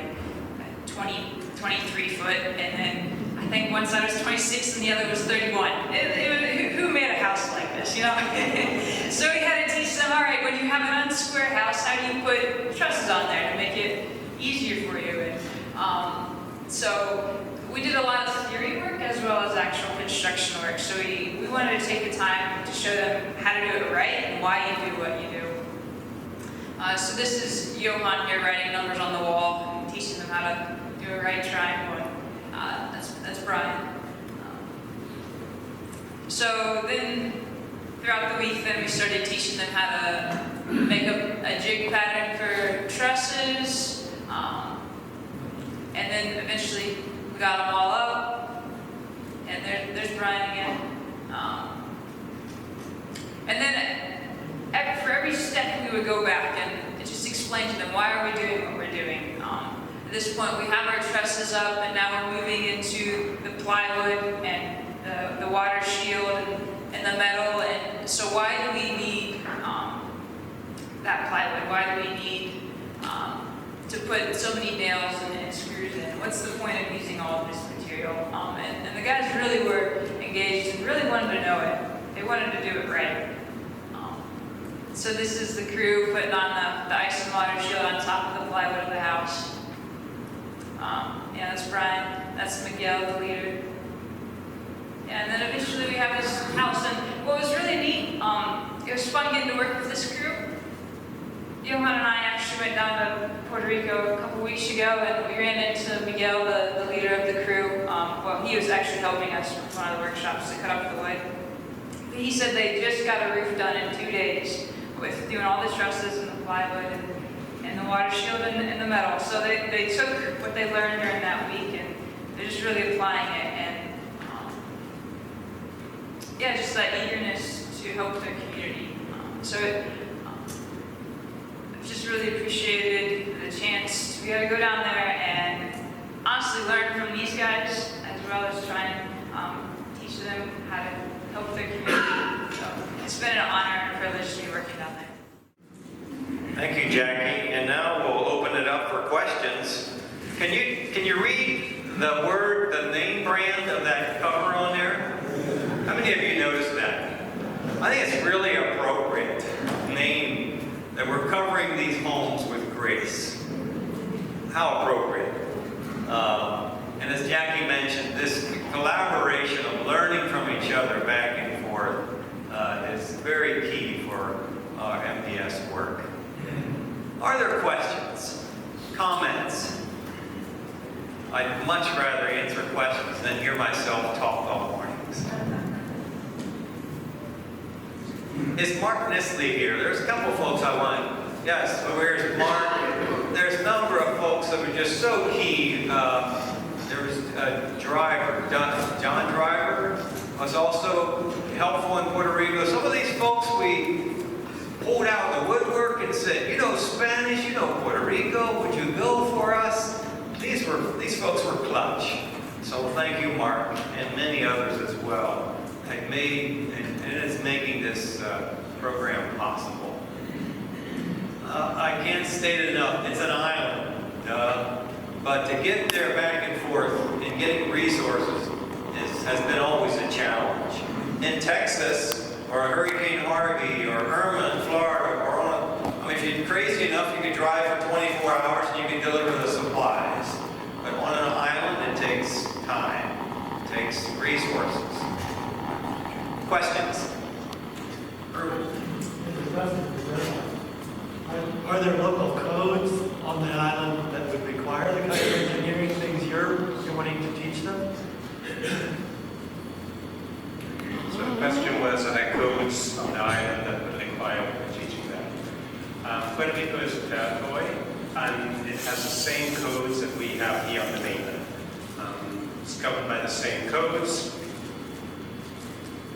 23 foot, and then I think one side was 26 and the other was 31. Who made a house like this, you know? So we had to teach them, all right, when you have an unsquare house, how do you put trusses on there to make it easier for you? And so we did a lot of theory work as well as actual construction work. So we wanted to take the time to show them how to do it right and why you do what you do. So this is Johan here writing numbers on the wall and teaching them how to do a right triangle. That's Brian. So then throughout the week, then we started teaching them how to make a jig pattern for trusses. And then eventually we got them all up. And there's Brian again. And then for every step we would go back and just explain to them, why are we doing what we're doing? At this point we have our trusses up, and now we're moving into the plywood and the water shield and the metal. And so why do we need that plywood? Why do we need to put so many nails and screws in? What's the point of using all of this material? And the guys really were engaged and really wanted to know it. They wanted to do it right. So this is the crew putting on the ice and water shield on top of the plywood of the house. Yeah, that's Brian. That's Miguel, the leader. Yeah, and then eventually we have this house. And what was really neat, it was fun getting to work with this crew. Johan and I actually went down to Puerto Rico a couple weeks ago, and we ran into Miguel, the leader of the crew. Well, he was actually helping us with one of the workshops to cut up the wood. But he said they just got a roof done in 2 days with doing all the trusses and the plywood and the water shield and the metal. So they took what they learned during that week and they're just really applying it. And yeah, just that eagerness to help their community. I've just really appreciated the chance to be able to go down there and honestly learn from these guys, as well as try and teach them how to help their community. So it's been an honor and a privilege to be working down there. Thank you, Jackie. And now we'll open it up for questions. Can you read the name brand of that cover on there? How many of you noticed that? I think it's really appropriate name that we're covering these homes with grace. How appropriate. And as Jackie mentioned, this collaboration of learning from each other back and forth is very key for our MDS work. Are there questions? Comments? I'd much rather answer questions than hear myself talk all mornings. Is Mark Nisley here? There's a couple of folks I want. Yes, so where's Mark? There's a number of folks that were just so key. There was a driver, John Driver, was also helpful in Puerto Rico. Some of these folks we pulled out the woodwork and said, you know Spanish, you know Puerto Rico, would you go for us? These folks were clutch. So thank you, Mark, and many others as well. It is making this program possible. I can't state it enough. It's an island, but to get there back and forth and getting resources has been always a challenge. In Texas, or Hurricane Harvey, or Irma in Florida, if you're crazy enough, you can drive for 24 hours and you can deliver the supplies. But on an island, it takes time, it takes resources. Questions? Are there local codes on the island that would require the kind of engineering things you're wanting to teach them? So the question was, are there codes on the island that would require teaching? Rico is a territory, and it has the same codes that we have here on the mainland. It's governed by the same codes.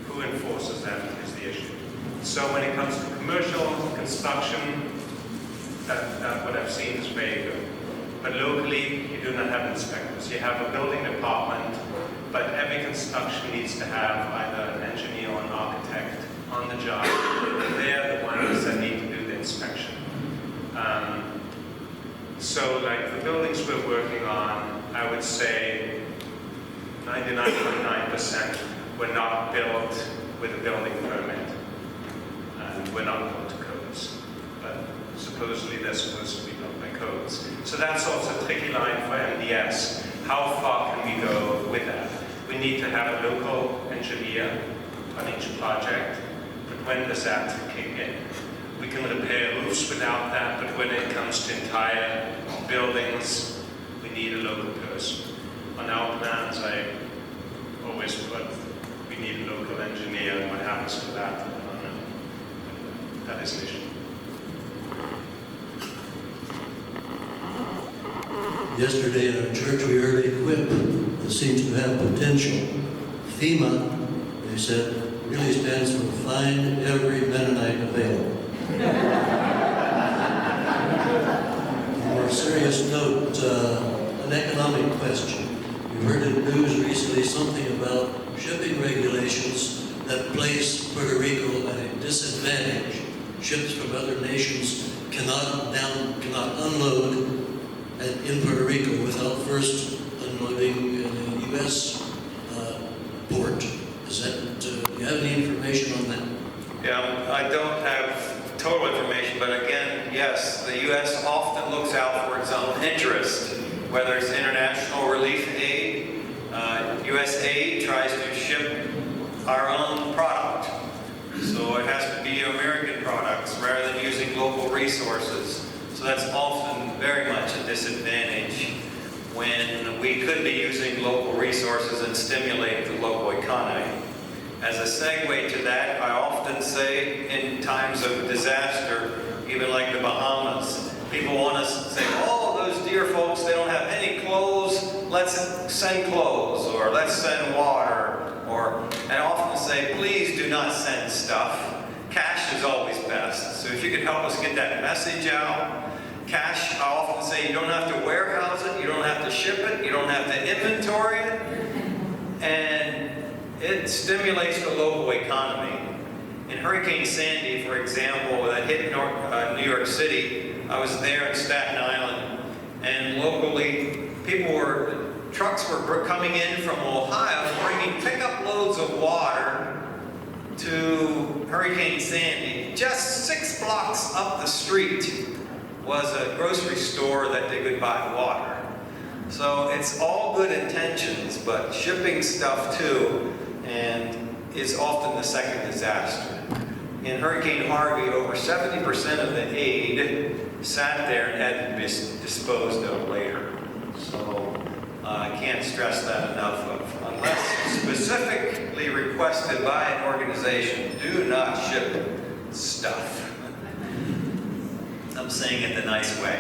Who enforces them is the issue. So when it comes to commercial construction, what I've seen is very good. But locally, you do not have inspectors. You have a building department, but every construction needs to have either an engineer or an architect on the job. They're the ones that need to do the inspection. So like the buildings we're working on, I would say 99.9% were not built with a building permit. And we're not built to codes. But supposedly they're supposed to be built by codes. So that's also a tricky line for MDS. How far can we go with that? We need to have a local engineer on each project, but when does that kick in? We can repair roofs without that, but when it comes to entire buildings, we need a local person. On our plans, I always put, we need a local engineer, and what happens to that, I don't know. That is an issue. Yesterday in our church, we heard a quip that seems to have potential. FEMA, they said, really stands for Find Every Mennonite Available. On a more serious note, an economic question. We heard in the news recently something about shipping regulations that place Puerto Rico at a disadvantage. Ships from other nations cannot unload in Puerto Rico without first unloading in a U.S. port. Is that, do you have any information on that? Yeah, I don't have total information, but again, yes, the U.S. often looks out for its own interest, whether it's international relief aid, USAID tries to ship our own product. So it has to be American products rather than using local resources. So that's often very much a disadvantage when we could be using local resources and stimulate the local economy. As a segue to that, I often say in times of disaster, even like the Bahamas, people want us to say, oh, those dear folks, they don't have any clothes, let's send clothes, or let's send water, and I often say, please do not send stuff. Cash is always best. So if you could help us get that message out. Cash, I often say, you don't have to warehouse it, you don't have to ship it, you don't have to inventory it, and it stimulates the local economy. In Hurricane Sandy, for example, that hit New York City, I was there in Staten Island, and locally, trucks were coming in from Ohio, bringing pickup loads of water to Hurricane Sandy. Just 6 blocks up the street was a grocery store that they could buy water. So it's all good intentions, but shipping stuff too, and is often the second disaster. In Hurricane Harvey, over 70% of the aid sat there and had to be disposed of later. So I can't stress that enough. Unless specifically requested by an organization, do not ship stuff. I'm saying it the nice way.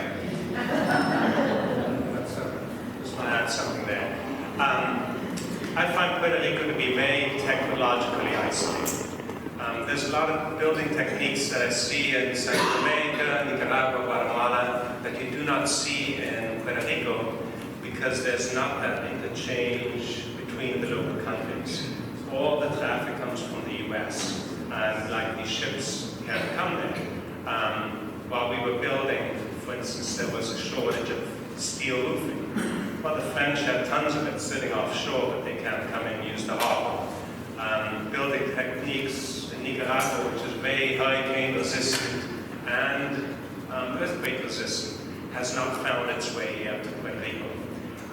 Just want to add something there. I find Puerto Rico to be very technologically isolated. There's a lot of building techniques that I see in Central America, Nicaragua, Guatemala, that you do not see in Puerto Rico because there's not that interchange between the local countries. All the traffic comes from the US, and like these ships can't come there. While we were building, for instance, there was a shortage of steel roofing. Well, the French had tons of it sitting offshore, but they can't come and use the harbor. Building techniques in Nicaragua, which is very hurricane resistant and earthquake resistant, has not found its way here to Puerto Rico.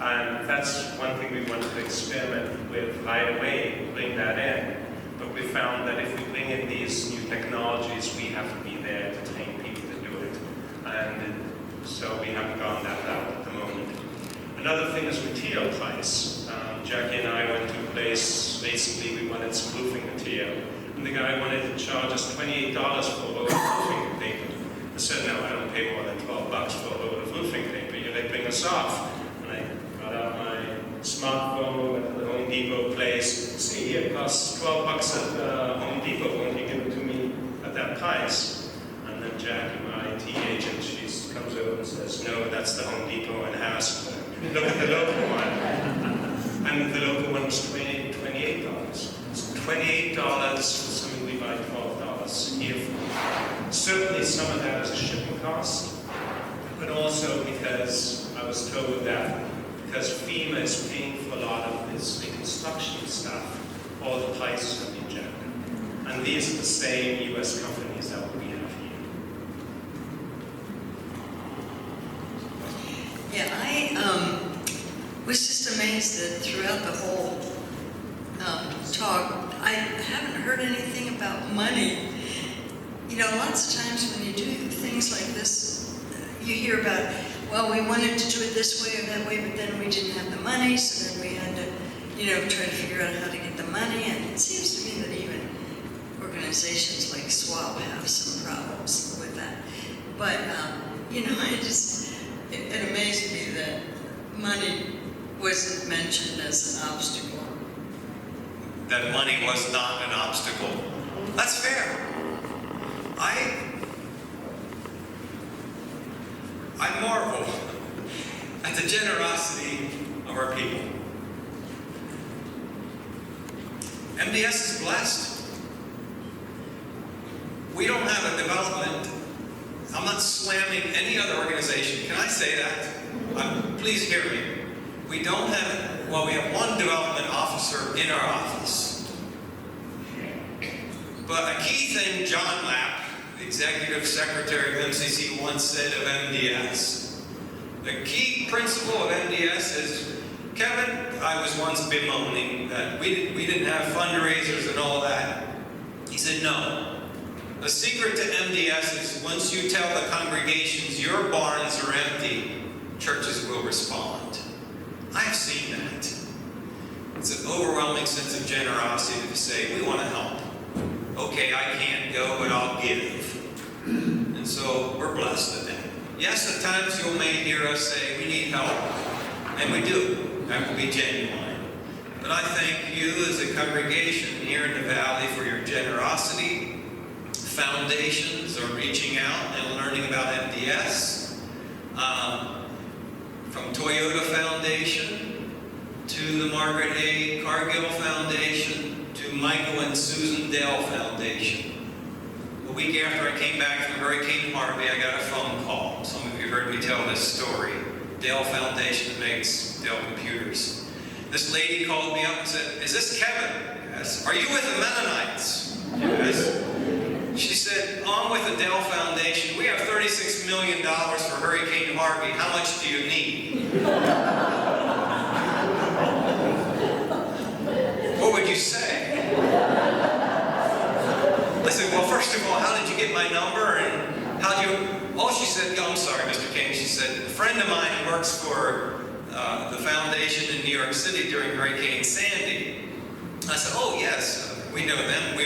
And that's one thing we wanted to experiment with right away, bring that in. But we found that if we bring in these new technologies, we have to be there to train people to do it. And so we haven't gone that route at the moment. Another thing is material price. Jackie and I went to a place recently, we wanted some roofing material. And the guy wanted to charge us $28 for a roll of roofing paper. said, no, I don't pay more than $12 for a load of roofing paper. You're ripping us off. And I got out my smartphone at the Home Depot place. See, here it costs $12 at Home Depot. Won't you give it to me at that price? And then Jackie, my IT agent, she comes over and says, no, that's the Home Depot in Harrisburg. Look at the local one. And the local one was $28. It's $28 for something we buy $12 here for. Certainly some of that is a shipping cost, but also because I was told that because FEMA is paying for a lot of this reconstruction stuff, all the prices have been jacked. And these are the same US companies that we have here. Yeah, I was just amazed that throughout the whole talk, I haven't heard anything about money. You know, lots of times when you do things like this, you hear about, well, we wanted to do it this way or that way, but then we didn't have the money, so then we had to, you know, try to figure out how to get the money. And it seems to me that even organizations like SWAP have some problems with that. But, you know, it amazed me that money wasn't mentioned as an obstacle. That money was not an obstacle. That's fair. I marvel at the generosity of our people. MDS is blessed. We don't have a development. I'm not slamming any other organization. Can I say that? Please hear me. We don't have, well, we have one development officer in our office. But a key thing, John Lapp, the executive secretary of MCC, once said of MDS. The key principle of MDS is, Kevin, I was once bemoaning that we didn't have fundraisers and all that. He said, no. The secret to MDS is once you tell the congregations your barns are empty, churches will respond. I've seen that. It's an overwhelming sense of generosity to say, we want to help. Okay, I can't go, but I'll give. And so we're blessed today. Yes, at times you may hear us say, we need help. And we do. That will be genuine. But I thank you as a congregation here in the Valley for your generosity. Foundations are reaching out and learning about MDS. From Toyota Foundation to the Margaret A. Cargill Foundation to Michael and Susan Dell Foundation. A week after I came back from Hurricane Harvey, I got a phone call. Some of you heard me tell this story. Dell Foundation makes Dell computers. This lady called me up and said, is this Kevin? Yes. Are you with the Mennonites? Yes. She said, I'm with the Dell Foundation. We have $36 million for Hurricane Harvey. How much do you need? What would you say? I said, well, first of all, how did you get my number? And how do you... Oh, she said, oh, I'm sorry, Mr. King. She said, a friend of mine works for the foundation in New York City during Hurricane Sandy. I said, oh, yes. We know them.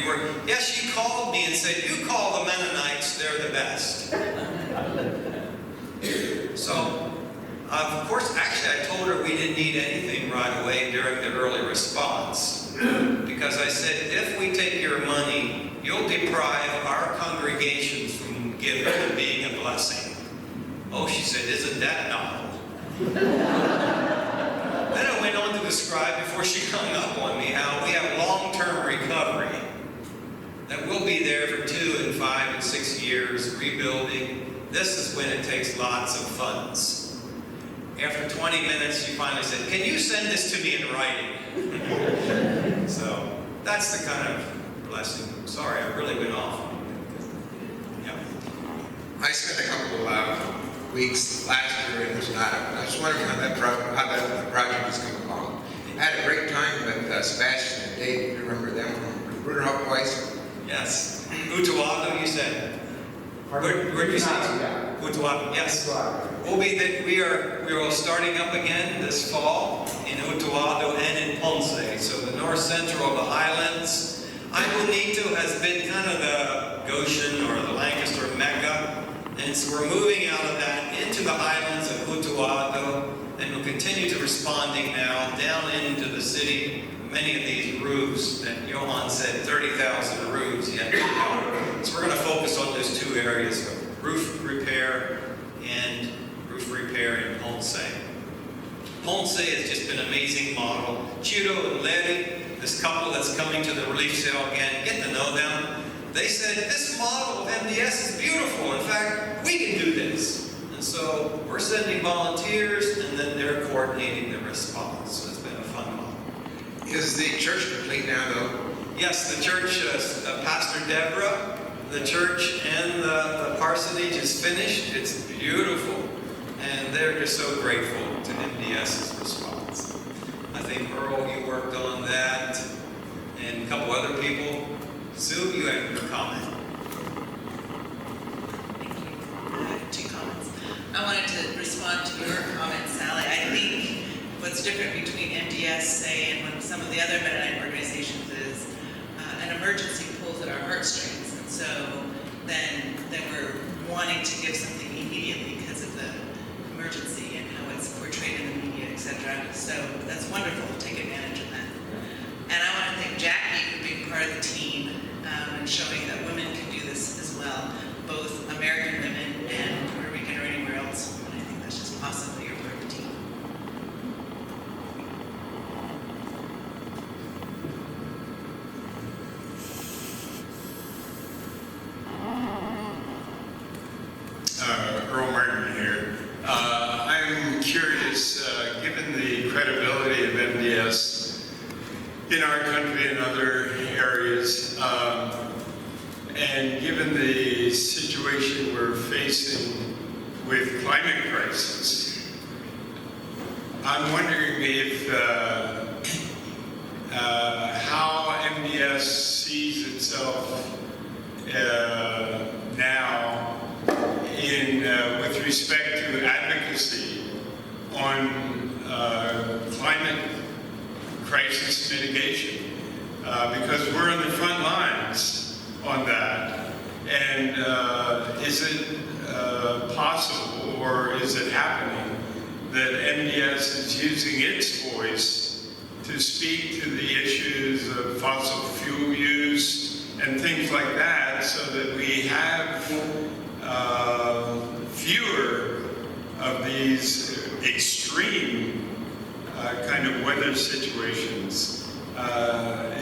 Yes, she called me and said, you call the Mennonites, they're the best. So, of course, actually, I told her we didn't need anything right away during the early response. Because I said, if we take your money, you'll deprive our congregations from giving and being a blessing. Oh, she said, isn't that novel? Then I went on to describe, before she hung up on me, how we have long-term recovery. That we'll be there for 2 and 5 and 6 years, rebuilding. This is when it takes lots of funds. After 20 minutes, she finally said, can you send this to me in writing? So, that's the kind of blessing. Sorry, I really went off. Yeah. I spent a couple of weeks last year in Wisconsin. I was wondering how the project was coming along. I had a great time with Sebastian and Dave. You remember them from Bruderhof Place? Yes. Utuado, you said. Where did you say? Utuado, yes. We are starting up again this fall in Utuado and in Ponce. So the north central of the highlands. Bonito has been kind of the Goshen or the Lancaster Mecca. And so we're moving out of that into the highlands of Utuado, and we'll continue to responding now down into the city. Many of these roofs that Johan said, 30,000 roofs yet to go. So we're going to focus on those two areas of roof repair in Ponce. Ponce has just been an amazing model. Chiro and Larry, this couple that's coming to the relief sale again, get to know them. They said, this model of MDS is beautiful. In fact, we can do this. And so we're sending volunteers, and then they're coordinating the response. So it's been a fun model. Is the church complete now, though? Yes, the church, Pastor Deborah, the church and the parsonage is finished. It's beautiful. And they're just so grateful to MDS's response. I think, Earl, you worked on that, and a couple other people. Sue, you have your comment. Thank you. I have 2 comments. I wanted to respond to your comment, Sally. I think what's different between MDS, say, and some of the other Mennonite organizations is an emergency pulls at our heartstrings. And so then we're wanting to give something immediately because of the emergency and how it's portrayed in the media, etc. So that's wonderful to take advantage of that. And I want to thank Jackie for being part of the team and showing that women can do this as well, both American women and Puerto Rican or anywhere else. And I think that's just awesome that you're part of the team. Earl Martin here. I'm curious, given the credibility of MDS in our country and other areas, and given the situation we're facing with climate crisis, I'm wondering if how MDS sees itself now with respect to advocacy on climate crisis mitigation, because we're in the front lines on that. And is it possible, or is it happening, that MDS is using its voice to speak to the issues of fossil fuel use and things like that, so that we have fewer of these extreme kind of weather situations?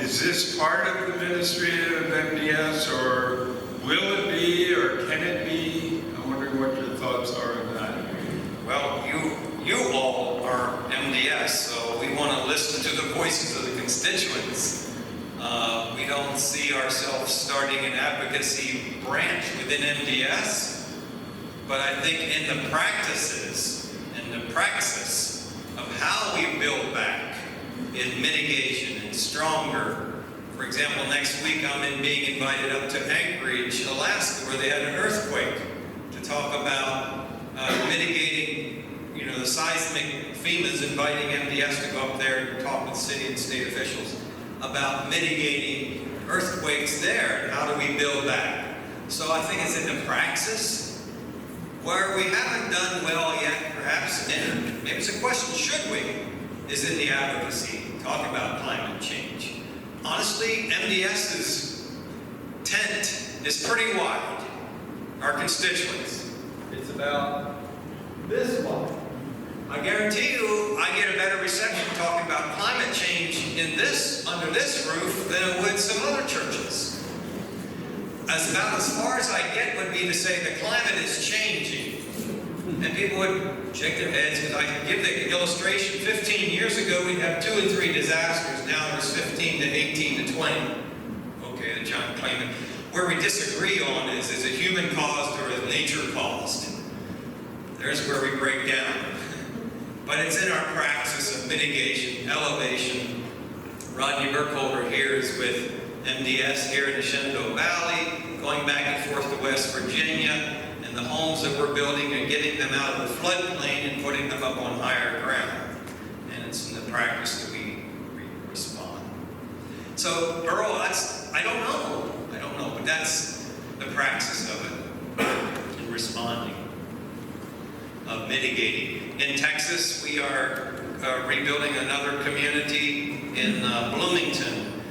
Is this part of the ministry of MDS, or will it be, or can it be? I'm wondering what your thoughts are on that. Well, you all are MDS, so we want to listen to the voices of the constituents. We don't see ourselves starting an advocacy branch within MDS, but I think in the practices and the praxis of how we build back in mitigation and stronger. For example, next week I'm being invited up to Anchorage, Alaska, where they had an earthquake, to talk about mitigating, the seismic. FEMA's inviting MDS to go up there and talk with city and state officials about mitigating earthquakes there and how do we build back. So I think it's in the praxis where we haven't done well yet, perhaps, and maybe it's a question, should we, is in the advocacy, talk about climate change. Honestly, MDS's tent is pretty wide, our constituents. It's about this wide. I guarantee you, I get a better reception talking about climate change under this roof than it would some other churches. As far as I get would be to say the climate is changing. And people would shake their heads, because I can give the illustration. 15 years ago, we'd have 2 and 3 disasters. Now there's 15 to 18 to 20. Okay, the giant climate. Where we disagree on is it human caused or is nature caused? There's where we break down. But it's in our praxis of mitigation, elevation. Rodney Burkholder here is with MDS here in the Shenandoah Valley, going back and forth to West Virginia, and the homes that we're building and getting them out of the floodplain and putting them up on higher ground. And it's in the practice that we respond. So, Earl, I don't know, but that's the praxis of it. responding, of mitigating. In Texas, we are rebuilding another community in Bloomington.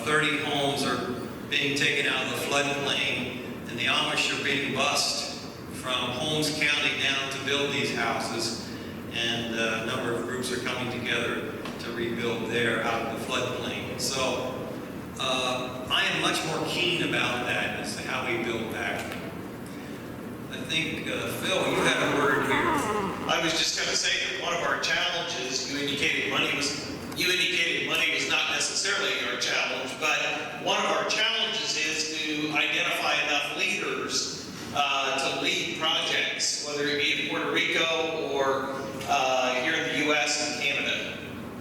30 homes are being taken out of the floodplain, and the Amish are being bused from Holmes County down to build these houses, and a number of groups are coming together to rebuild there out of the floodplain. So I am much more keen about that as to how we build back. I think, Phil, you had a word here. I was just going to say that one of our challenges, you indicated money was not necessarily our challenge, but one of our challenges is to identify enough leaders to lead projects, whether it be in Puerto Rico or here in the U.S. and Canada.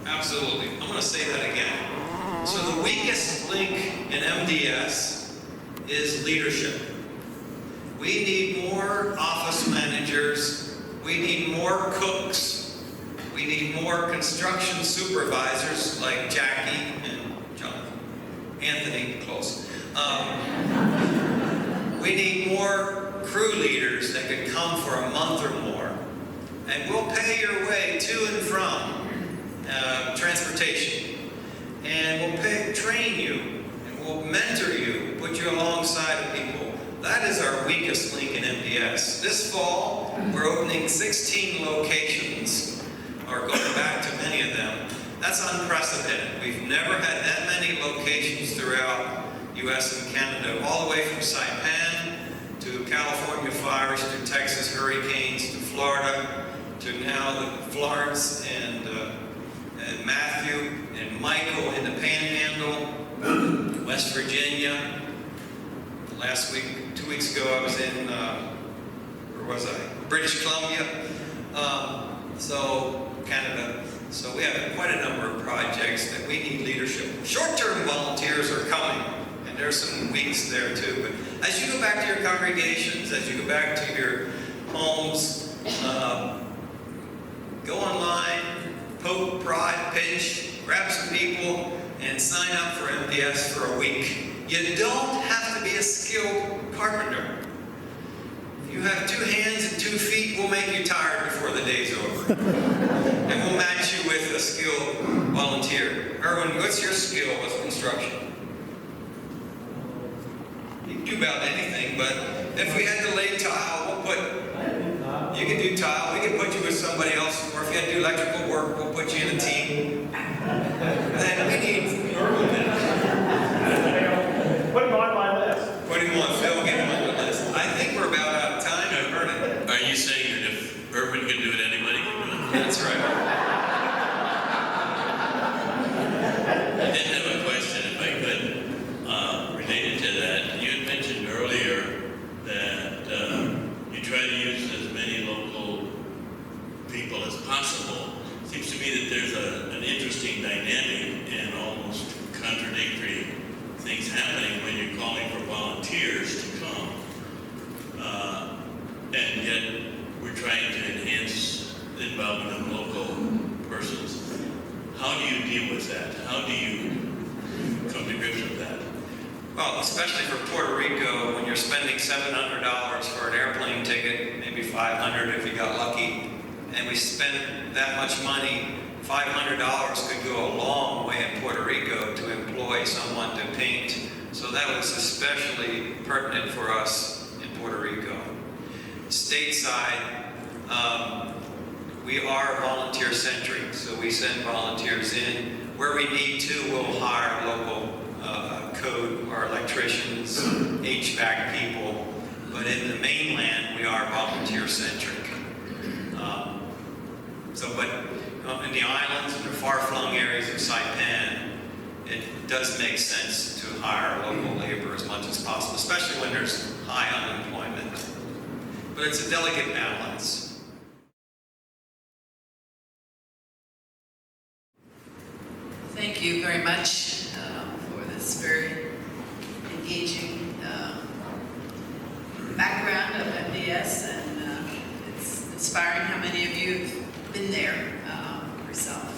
Absolutely. I'm going to say that again. So the weakest link in MDS is leadership. We need more office managers. We need more cooks. We need more construction supervisors like Jackie and Jonathan. Anthony, close. We need more crew leaders that can come for a month or more. And we'll pay your way to and from transportation. And we'll train you. And we'll mentor you, put you alongside of people. That is our weakest link in MDS. This fall, we're opening 16 locations, or going back to many of them. That's unprecedented. We've never had that many locations throughout US and Canada, all the way from Saipan to California fires, to Texas hurricanes, to Florida, to now the Florence and Matthew and Michael in the Panhandle, West Virginia. Last week, 2 weeks ago, I was in, where was I? British Columbia, so Canada. So we have quite a number of projects that we need leadership. Short-term volunteers are coming, and there's some weeks there too. But as you go back to your congregations, as you go back to your homes, go online, poke, prod, pinch, grab some people, and sign up for MDS for a week. You don't have to be a skilled carpenter. If you have 2 hands and 2 feet, we'll make you tired before the day's over. And we'll match you with a skilled volunteer. Erwin, what's your skill with construction? You can do about anything, but if we had to lay tile, you can do tile, we can put you with somebody else, or if you had to do electrical work, we'll put you in a team. Then we need Erwin then. Put him on my list. Put him on, Phil, get him on the list. I think we're about out of time. I've heard it. Are you saying that if Urban can do it, anybody can do it? That's right. I did have a question, if I could, related to that. You had mentioned earlier that you try to use as many local people as possible. Seems to me that there's an interesting dynamic and almost contradictory things happening when you're calling for volunteers to come, and yet we're trying to enhance the involvement of local persons. How do you deal with that? How do you come to grips with that? Well, especially for Puerto Rico, when you're spending $700 for an airplane ticket, maybe $500 if you got lucky, and we spent that much money, $500 could go a long way in Puerto Rico to employ someone to paint. So that was especially pertinent for us in Puerto Rico. Stateside, we are volunteer-centric, so we send volunteers in. Where we need to, we'll hire local code or electricians, HVAC people, but in the mainland, we are volunteer-centric. In the islands and the far-flung areas of Saipan, it does make sense to hire local labor as much as possible, especially when there's high unemployment. But it's a delicate balance. Thank you very much for this very engaging background of MDS, and it's inspiring how many of you have been there yourself.